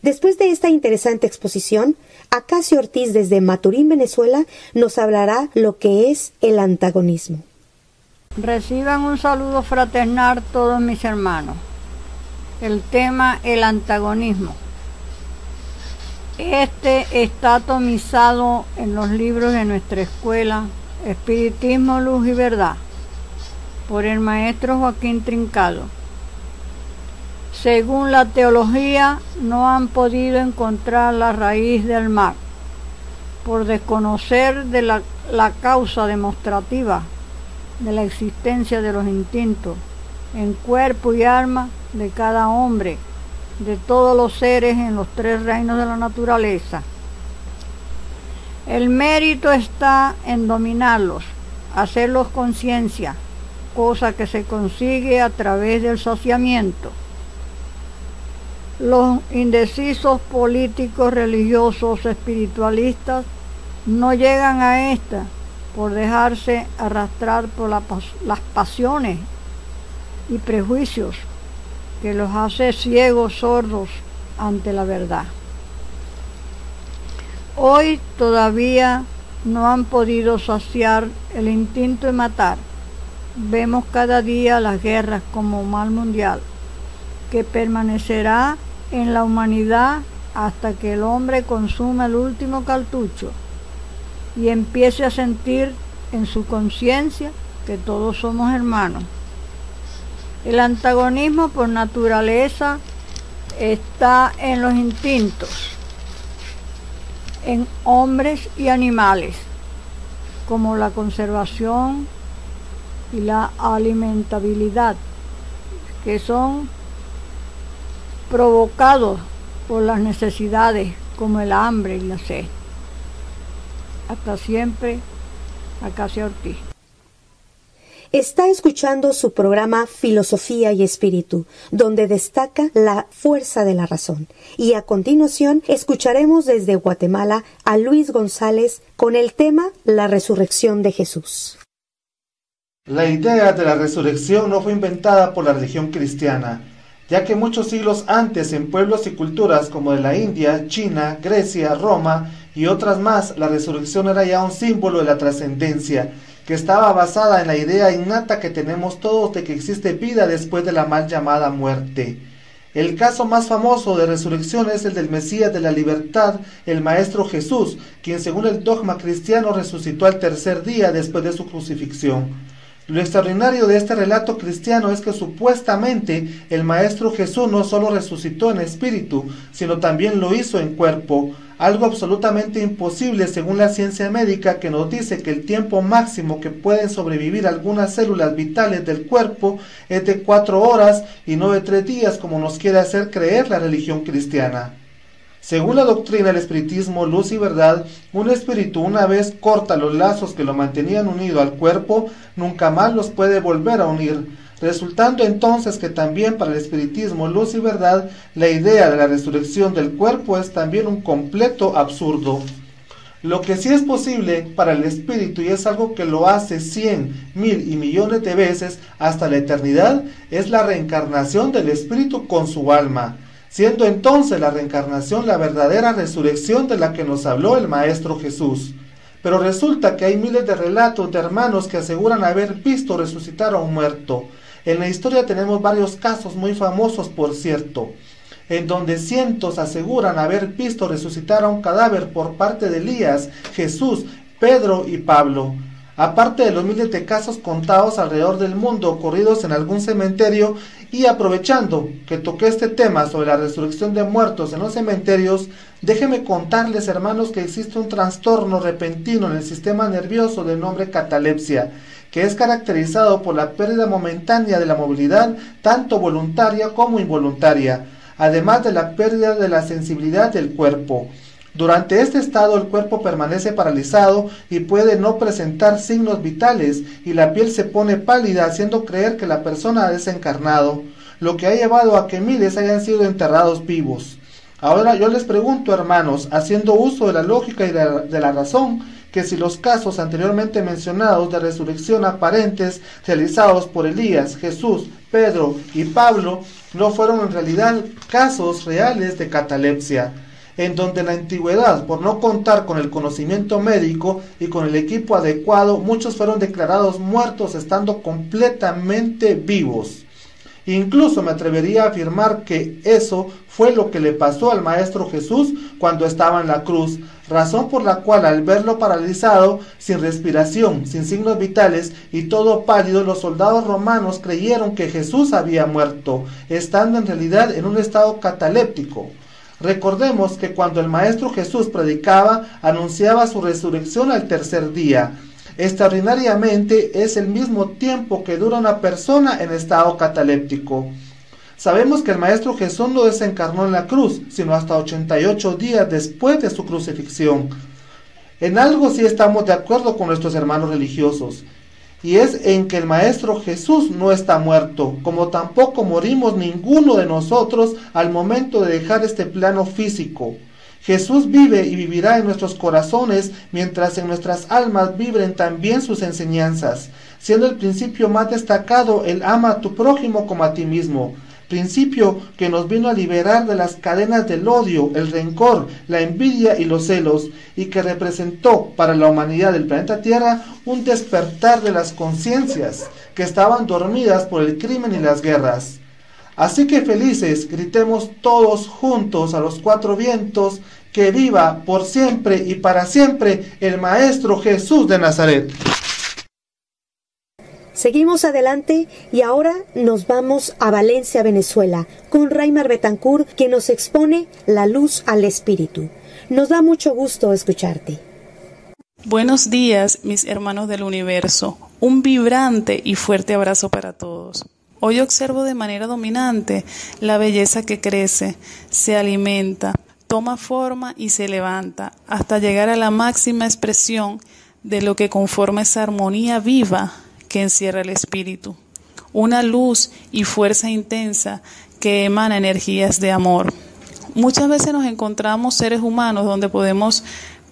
Después de esta interesante exposición, Acacio Ortiz desde Maturín, Venezuela, nos hablará lo que es el antagonismo. Reciban un saludo fraternal todos mis hermanos. El tema, el antagonismo. Este está atomizado en los libros de nuestra escuela, Espiritismo, Luz y Verdad, por el maestro Joaquín Trincado. Según la teología, no han podido encontrar la raíz del mal, por desconocer de la causa demostrativa de la existencia de los instintos en cuerpo y alma de cada hombre, de todos los seres en los 3 reinos de la naturaleza. El mérito está en dominarlos, hacerlos conciencia, cosa que se consigue a través del saciamiento. Los indecisos políticos, religiosos, espiritualistas no llegan a esta por dejarse arrastrar por las pasiones y prejuicios que los hace ciegos, sordos ante la verdad. Hoy todavía no han podido saciar el instinto de matar. Vemos cada día las guerras como mal mundial, que permanecerá en la humanidad hasta que el hombre consuma el último cartucho y empiece a sentir en su conciencia que todos somos hermanos. El antagonismo por naturaleza está en los instintos, en hombres y animales, como la conservación y la alimentabilidad, que son provocados por las necesidades como el hambre y la sed. Hasta siempre, Acacia Ortiz. Está escuchando su programa Filosofía y Espíritu, donde destaca la fuerza de la razón. Y a continuación escucharemos desde Guatemala a Luis González con el tema La resurrección de Jesús. La idea de la resurrección no fue inventada por la religión cristiana, ya que muchos siglos antes en pueblos y culturas como de la India, China, Grecia, Roma y otras más, la resurrección era ya un símbolo de la trascendencia, que estaba basada en la idea innata que tenemos todos de que existe vida después de la mal llamada muerte. El caso más famoso de resurrección es el del Mesías de la libertad, el Maestro Jesús, quien según el dogma cristiano resucitó al tercer día después de su crucifixión. Lo extraordinario de este relato cristiano es que supuestamente el Maestro Jesús no solo resucitó en espíritu, sino también lo hizo en cuerpo, algo absolutamente imposible según la ciencia médica, que nos dice que el tiempo máximo que pueden sobrevivir algunas células vitales del cuerpo es de 4 horas y no de 3 días como nos quiere hacer creer la religión cristiana. Según la doctrina del espiritismo, luz y verdad, un espíritu una vez corta los lazos que lo mantenían unido al cuerpo, nunca más los puede volver a unir, resultando entonces que también para el espiritismo, luz y verdad, la idea de la resurrección del cuerpo es también un completo absurdo. Lo que sí es posible para el espíritu, y es algo que lo hace 100, 1000 y millones de veces hasta la eternidad, es la reencarnación del espíritu con su alma, siendo entonces la reencarnación la verdadera resurrección de la que nos habló el Maestro Jesús. Pero resulta que hay miles de relatos de hermanos que aseguran haber visto resucitar a un muerto. En la historia tenemos varios casos muy famosos, por cierto, en donde cientos aseguran haber visto resucitar a un cadáver por parte de Elías, Jesús, Pedro y Pablo. Aparte de los miles de casos contados alrededor del mundo ocurridos en algún cementerio, y aprovechando que toqué este tema sobre la resurrección de muertos en los cementerios, déjenme contarles, hermanos, que existe un trastorno repentino en el sistema nervioso de nombre catalepsia, que es caracterizado por la pérdida momentánea de la movilidad, tanto voluntaria como involuntaria, además de la pérdida de la sensibilidad del cuerpo. Durante este estado el cuerpo permanece paralizado y puede no presentar signos vitales, y la piel se pone pálida, haciendo creer que la persona ha desencarnado, lo que ha llevado a que miles hayan sido enterrados vivos. Ahora yo les pregunto, hermanos, haciendo uso de la lógica y de la razón, que si los casos anteriormente mencionados de resurrección aparentes realizados por Elías, Jesús, Pedro y Pablo no fueron en realidad casos reales de catalepsia, en donde en la antigüedad, por no contar con el conocimiento médico y con el equipo adecuado, muchos fueron declarados muertos estando completamente vivos. Incluso me atrevería a afirmar que eso fue lo que le pasó al Maestro Jesús cuando estaba en la cruz, razón por la cual al verlo paralizado, sin respiración, sin signos vitales y todo pálido, los soldados romanos creyeron que Jesús había muerto, estando en realidad en un estado cataléptico. Recordemos que cuando el Maestro Jesús predicaba, anunciaba su resurrección al tercer día. Extraordinariamente es el mismo tiempo que dura una persona en estado cataléptico. Sabemos que el Maestro Jesús no desencarnó en la cruz, sino hasta 88 días después de su crucifixión. En algo sí estamos de acuerdo con nuestros hermanos religiosos, y es en que el Maestro Jesús no está muerto, como tampoco morimos ninguno de nosotros al momento de dejar este plano físico. Jesús vive y vivirá en nuestros corazones, mientras en nuestras almas vibren también sus enseñanzas, siendo el principio más destacado el ama a tu prójimo como a ti mismo, principio que nos vino a liberar de las cadenas del odio, el rencor, la envidia y los celos, y que representó para la humanidad del planeta Tierra un despertar de las conciencias que estaban dormidas por el crimen y las guerras. Así que felices, gritemos todos juntos a los cuatro vientos, que viva por siempre y para siempre el Maestro Jesús de Nazaret. Seguimos adelante y ahora nos vamos a Valencia, Venezuela, con Raymar Betancourt, que nos expone la luz al espíritu. Nos da mucho gusto escucharte. Buenos días, mis hermanos del universo. Un vibrante y fuerte abrazo para todos. Hoy observo de manera dominante la belleza que crece, se alimenta, toma forma y se levanta, hasta llegar a la máxima expresión de lo que conforma esa armonía viva que encierra el espíritu. Una luz y fuerza intensa que emana energías de amor. Muchas veces nos encontramos seres humanos donde podemos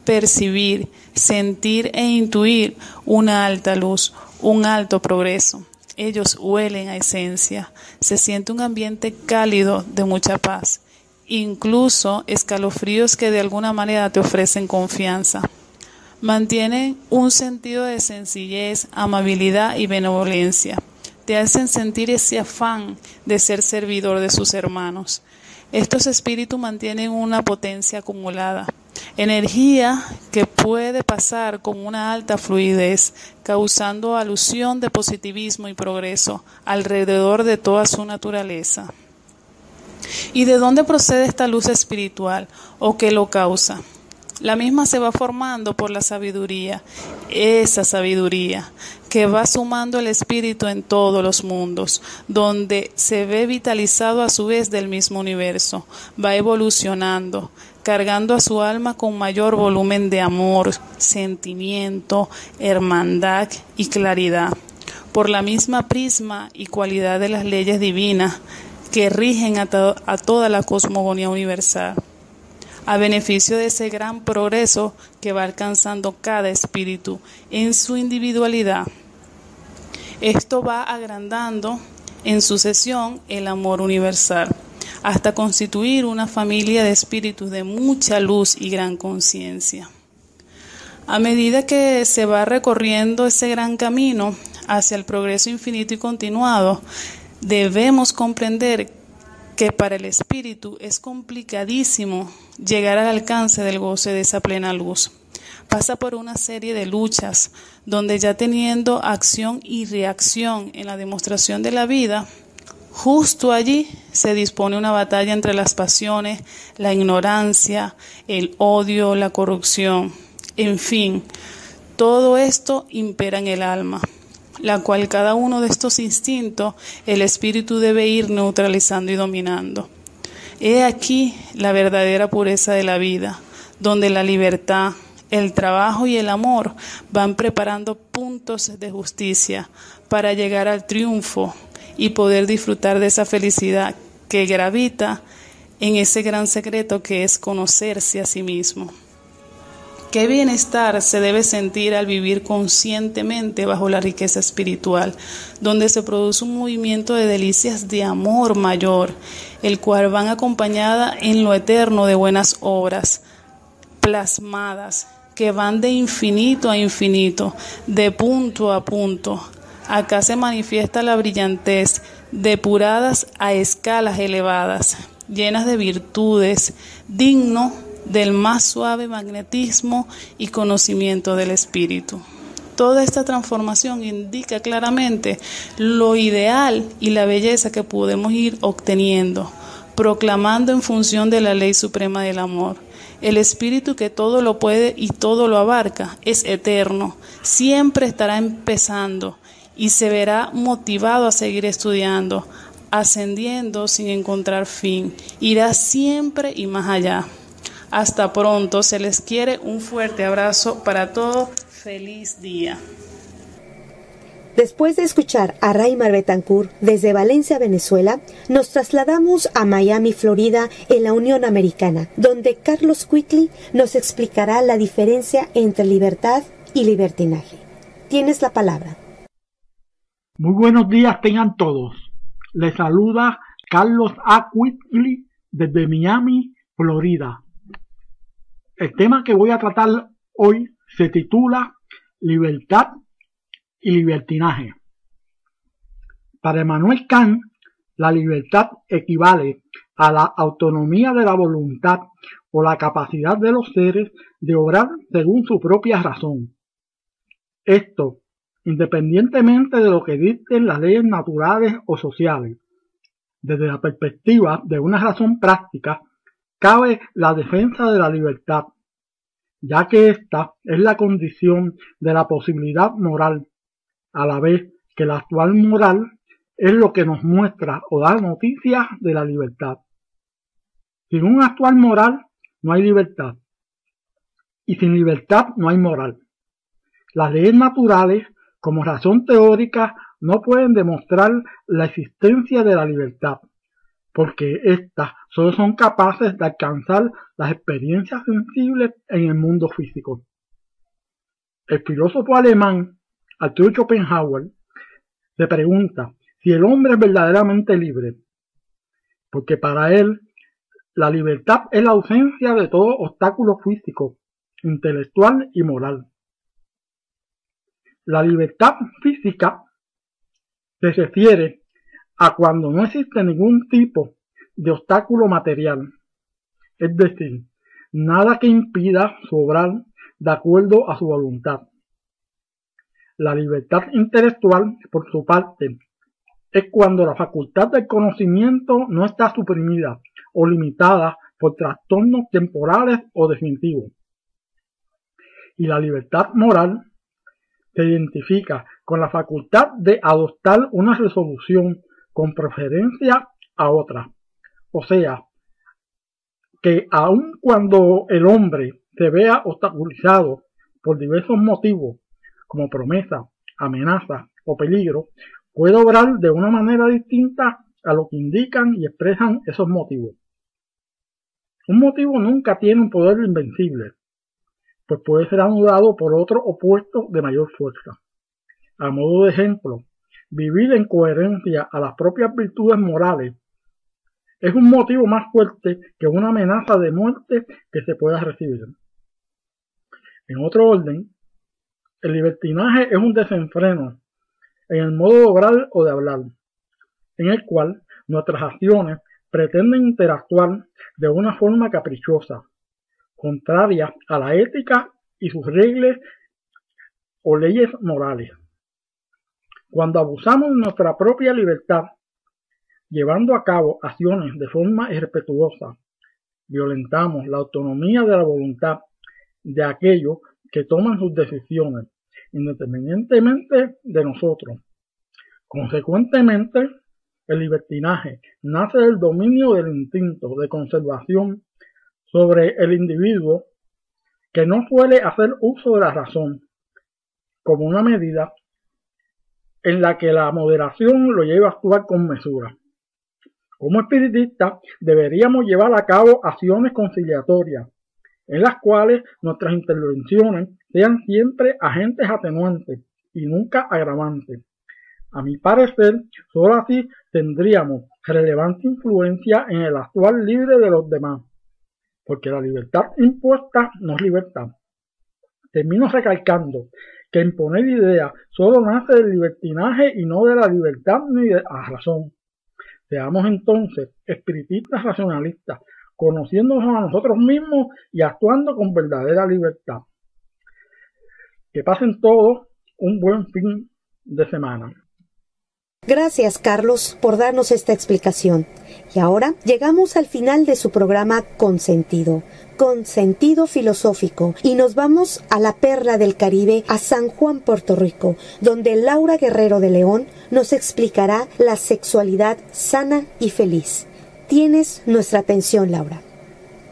percibir, sentir e intuir una alta luz, un alto progreso. Ellos huelen a esencia, se siente un ambiente cálido de mucha paz, incluso escalofríos que de alguna manera te ofrecen confianza. Mantienen un sentido de sencillez, amabilidad y benevolencia. Te hacen sentir ese afán de ser servidor de sus hermanos. Estos espíritus mantienen una potencia acumulada, energía que puede pasar con una alta fluidez, causando alusión de positivismo y progreso alrededor de toda su naturaleza. ¿Y de dónde procede esta luz espiritual o qué lo causa? La misma se va formando por la sabiduría, esa sabiduría que va sumando el espíritu en todos los mundos, donde se ve vitalizado a su vez del mismo universo, va evolucionando, cargando a su alma con mayor volumen de amor, sentimiento, hermandad y claridad, por la misma prisma y cualidad de las leyes divinas que rigen a toda la cosmogonía universal, a beneficio de ese gran progreso que va alcanzando cada espíritu en su individualidad. Esto va agrandando en sucesión el amor universal, hasta constituir una familia de espíritus de mucha luz y gran conciencia. A medida que se va recorriendo ese gran camino hacia el progreso infinito y continuado, debemos comprender que para el espíritu es complicadísimo llegar al alcance del goce de esa plena luz. Pasa por una serie de luchas, donde ya teniendo acción y reacción en la demostración de la vida, justo allí se dispone una batalla entre las pasiones, la ignorancia, el odio, la corrupción, en fin, todo esto impera en el alma, la cual cada uno de estos instintos el espíritu debe ir neutralizando y dominando. He aquí la verdadera pureza de la vida, donde la libertad, el trabajo y el amor van preparando puntos de justicia para llegar al triunfo y poder disfrutar de esa felicidad que gravita en ese gran secreto que es conocerse a sí mismo. Qué bienestar se debe sentir al vivir conscientemente bajo la riqueza espiritual, donde se produce un movimiento de delicias de amor mayor, el cual van acompañada en lo eterno de buenas obras plasmadas, que van de infinito a infinito, de punto a punto. Acá se manifiesta la brillantez, depuradas a escalas elevadas, llenas de virtudes, digno del más suave magnetismo y conocimiento del espíritu. Toda esta transformación indica claramente lo ideal y la belleza que podemos ir obteniendo, proclamando en función de la ley suprema del amor. El espíritu que todo lo puede y todo lo abarca es eterno, siempre estará empezando y se verá motivado a seguir estudiando, ascendiendo sin encontrar fin, irá siempre y más allá. Hasta pronto, se les quiere, un fuerte abrazo para todos, feliz día. Después de escuchar a Raymar Betancourt desde Valencia, Venezuela, nos trasladamos a Miami, Florida, en la Unión Americana, donde Carlos Quickly nos explicará la diferencia entre libertad y libertinaje. Tienes la palabra. Muy buenos días tengan todos. Les saluda Carlos A. Quickly desde Miami, Florida. El tema que voy a tratar hoy se titula Libertad y libertinaje. Para Immanuel Kant, La libertad equivale a la autonomía de la voluntad o la capacidad de los seres de obrar según su propia razón. Esto, independientemente de lo que dicten las leyes naturales o sociales. Desde la perspectiva de una razón práctica, cabe la defensa de la libertad, ya que ésta es la condición de la posibilidad moral, a la vez que la actual moral es lo que nos muestra o da noticias de la libertad. Sin un actual moral no hay libertad, y sin libertad no hay moral. Las leyes naturales, como razón teórica, no pueden demostrar la existencia de la libertad, porque éstas solo son capaces de alcanzar las experiencias sensibles en el mundo físico. El filósofo alemán Arthur Schopenhauer se pregunta si el hombre es verdaderamente libre, porque para él la libertad es la ausencia de todo obstáculo físico, intelectual y moral. La libertad física se refiere a cuando no existe ningún tipo de obstáculo material, es decir, nada que impida su obrar de acuerdo a su voluntad. La libertad intelectual, por su parte, es cuando la facultad del conocimiento no está suprimida o limitada por trastornos temporales o definitivos. Y la libertad moral se identifica con la facultad de adoptar una resolución con preferencia a otra. O sea, que aun cuando el hombre se vea obstaculizado por diversos motivos, como promesa, amenaza o peligro, puede obrar de una manera distinta a lo que indican y expresan esos motivos. Un motivo nunca tiene un poder invencible, pues puede ser anulado por otro opuesto de mayor fuerza. A modo de ejemplo, vivir en coherencia a las propias virtudes morales es un motivo más fuerte que una amenaza de muerte que se pueda recibir. En otro orden, el libertinaje es un desenfreno en el modo de obrar o de hablar, en el cual nuestras acciones pretenden interactuar de una forma caprichosa, contraria a la ética y sus reglas o leyes morales. Cuando abusamos de nuestra propia libertad, llevando a cabo acciones de forma irrespetuosa, violentamos la autonomía de la voluntad de aquellos que toman sus decisiones, independientemente de nosotros. Consecuentemente, el libertinaje nace del dominio del instinto de conservación sobre el individuo, que no suele hacer uso de la razón como una medida en la que la moderación lo lleva a actuar con mesura. Como espiritistas deberíamos llevar a cabo acciones conciliatorias, en las cuales nuestras intervenciones sean siempre agentes atenuantes y nunca agravantes. A mi parecer, solo así tendríamos relevante influencia en el actuar libre de los demás, porque la libertad impuesta no es libertad. Termino recalcando que imponer ideas solo nace del libertinaje y no de la libertad ni de la razón. Seamos entonces espiritistas racionalistas, conociéndonos a nosotros mismos y actuando con verdadera libertad. Que pasen todos un buen fin de semana. Gracias, Carlos, por darnos esta explicación. Y ahora llegamos al final de su programa con sentido filosófico, y nos vamos a la perla del Caribe, a San Juan, Puerto Rico, donde Laura Guerrero de León nos explicará la sexualidad sana y feliz. Tienes nuestra atención, Laura.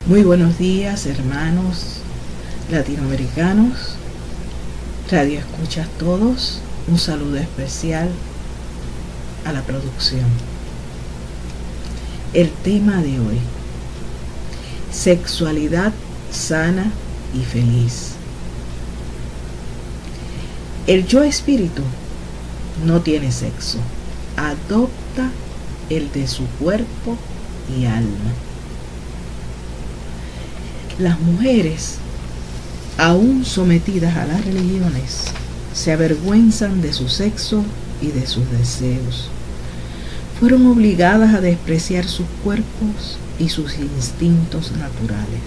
Muy buenos días, hermanos latinoamericanos, radio escuchas todos, un saludo especial a la producción. El tema de hoy: sexualidad sana y feliz. El yo espíritu no tiene sexo, adopta el de su cuerpo y alma. Las mujeres, aún sometidas a las religiones, se avergüenzan de su sexo y de sus deseos. fueron obligadas a despreciar sus cuerpos y sus instintos naturales.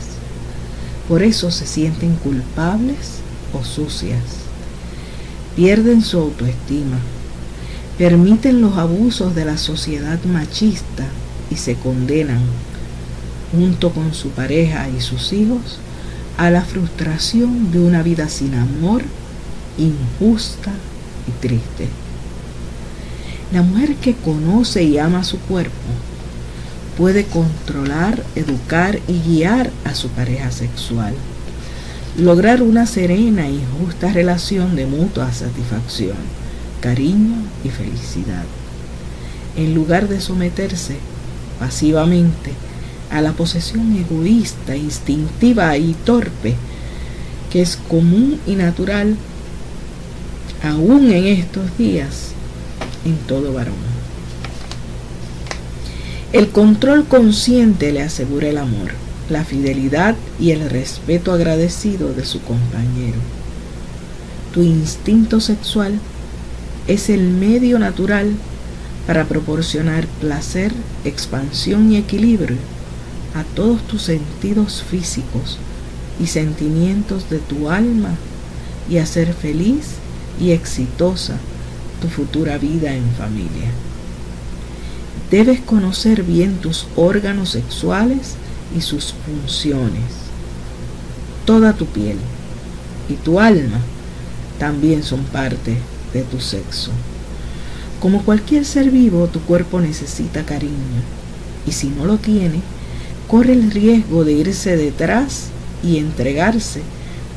Por eso se sienten culpables o sucias. Pierden su autoestima, permiten los abusos de la sociedad machista y se condenan, junto con su pareja y sus hijos, a la frustración de una vida sin amor, injusta y triste. La mujer que conoce y ama su cuerpo puede controlar, educar y guiar a su pareja sexual, lograr una serena y justa relación de mutua satisfacción, cariño y felicidad, en lugar de someterse pasivamente a la posesión egoísta, instintiva y torpe que es común y natural aún en estos días en todo varón. El control consciente le asegura el amor, la fidelidad y el respeto agradecido de su compañero. Tu instinto sexual es el medio natural para proporcionar placer, expansión y equilibrio a todos tus sentidos físicos y sentimientos de tu alma y hacer feliz y exitosa tu futura vida en familia. Debes conocer bien tus órganos sexuales y sus funciones. Toda tu piel y tu alma también son parte de tu sexo. Como cualquier ser vivo, tu cuerpo necesita cariño, y si no lo tiene, corre el riesgo de irse detrás y entregarse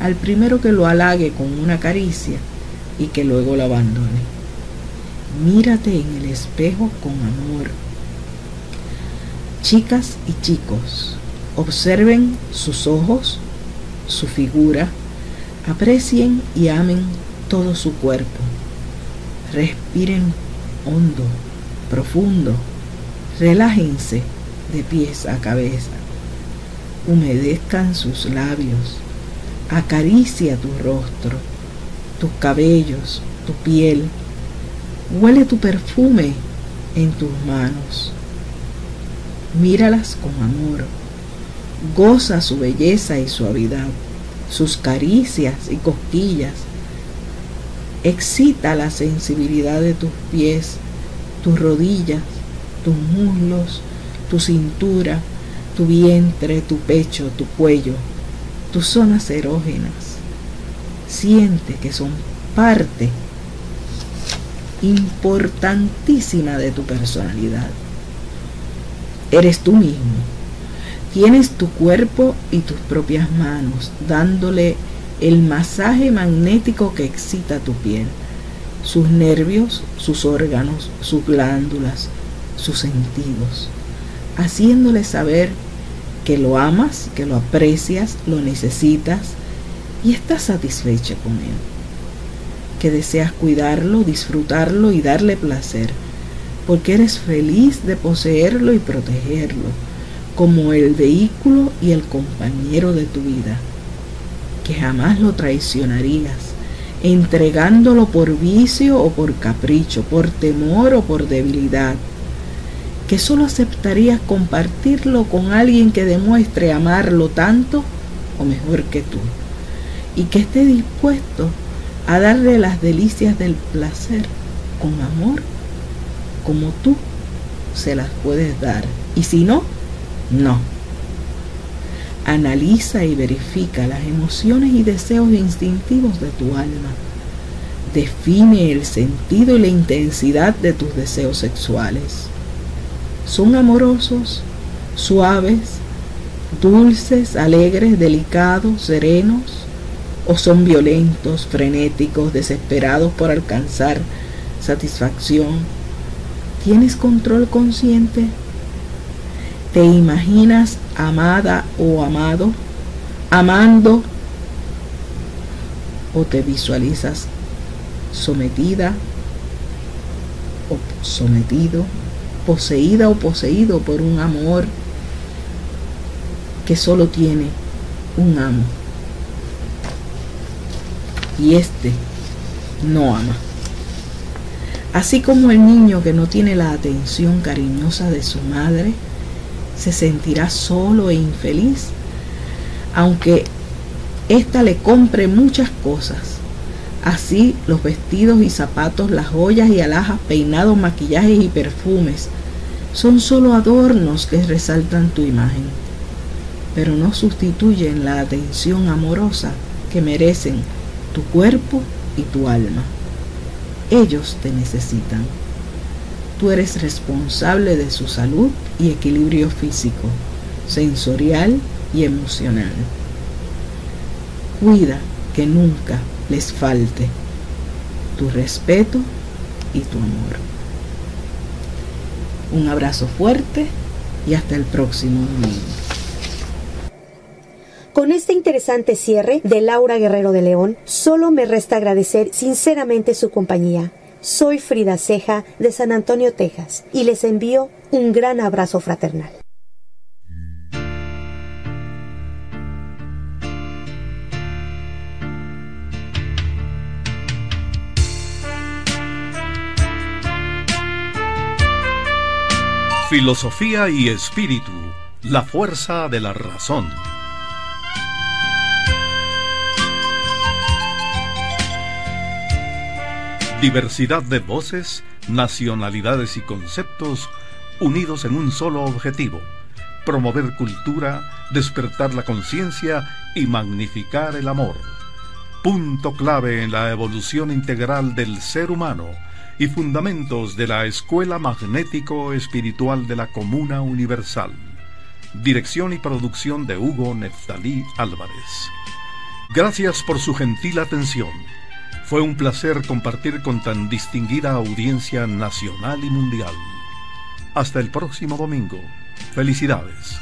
al primero que lo halague con una caricia y que luego lo abandone. Mírate en el espejo con amor. Chicas y chicos, observen sus ojos, su figura, aprecien y amen todo su cuerpo. Respiren hondo, profundo, relájense de pies a cabeza, humedezcan sus labios, acaricia tu rostro, tus cabellos, tu piel, huele tu perfume en tus manos, míralas con amor, goza su belleza y suavidad, sus caricias y cosquillas, excita la sensibilidad de tus pies, tus rodillas, tus muslos, tu cintura, tu vientre, tu pecho, tu cuello, tus zonas erógenas. Siente que son parte importantísima de tu personalidad. Eres tú mismo. Tienes tu cuerpo y tus propias manos, dándole el masaje magnético que excita tu piel, sus nervios, sus órganos, sus glándulas, sus sentidos, haciéndole saber que lo amas, que lo aprecias, lo necesitas y estás satisfecha con él, que deseas cuidarlo, disfrutarlo y darle placer, porque eres feliz de poseerlo y protegerlo como el vehículo y el compañero de tu vida, que jamás lo traicionarías, entregándolo por vicio o por capricho, por temor o por debilidad, que solo aceptarías compartirlo con alguien que demuestre amarlo tanto o mejor que tú, y que esté dispuesto a darle las delicias del placer con amor como tú se las puedes dar, y si no, no. Analiza y verifica las emociones y deseos instintivos de tu alma. Define el sentido y la intensidad de tus deseos sexuales. ¿Son amorosos, suaves, dulces, alegres, delicados, serenos? ¿O son violentos, frenéticos, desesperados por alcanzar satisfacción? ¿Tienes control consciente? ¿Te imaginas amada o amado, amando, o te visualizas sometida o sometido, poseída o poseído por un amor que solo tiene un amo y este no ama? Así como el niño que no tiene la atención cariñosa de su madre se sentirá solo e infeliz, aunque ésta le compre muchas cosas. Así los vestidos y zapatos, las joyas y alhajas, peinados, maquillajes y perfumes son solo adornos que resaltan tu imagen, pero no sustituyen la atención amorosa que merecen tu cuerpo y tu alma. Ellos te necesitan. Tú eres responsable de su salud y equilibrio físico, sensorial y emocional. Cuida que nunca les falte tu respeto y tu amor. Un abrazo fuerte y hasta el próximo domingo. Con este interesante cierre de Laura Guerrero de León, solo me resta agradecer sinceramente su compañía. Soy Frida Ceja de San Antonio, Texas, y les envío un gran abrazo fraternal. Filosofía y espíritu, la fuerza de la razón. Diversidad de voces, nacionalidades y conceptos unidos en un solo objetivo: promover cultura, despertar la conciencia y magnificar el amor. Punto clave en la evolución integral del ser humano y fundamentos de la Escuela Magnético-Espiritual de la Comuna Universal. Dirección y producción de Hugo Neftalí Álvarez. Gracias por su gentil atención. Fue un placer compartir con tan distinguida audiencia nacional y mundial. Hasta el próximo domingo. Felicidades.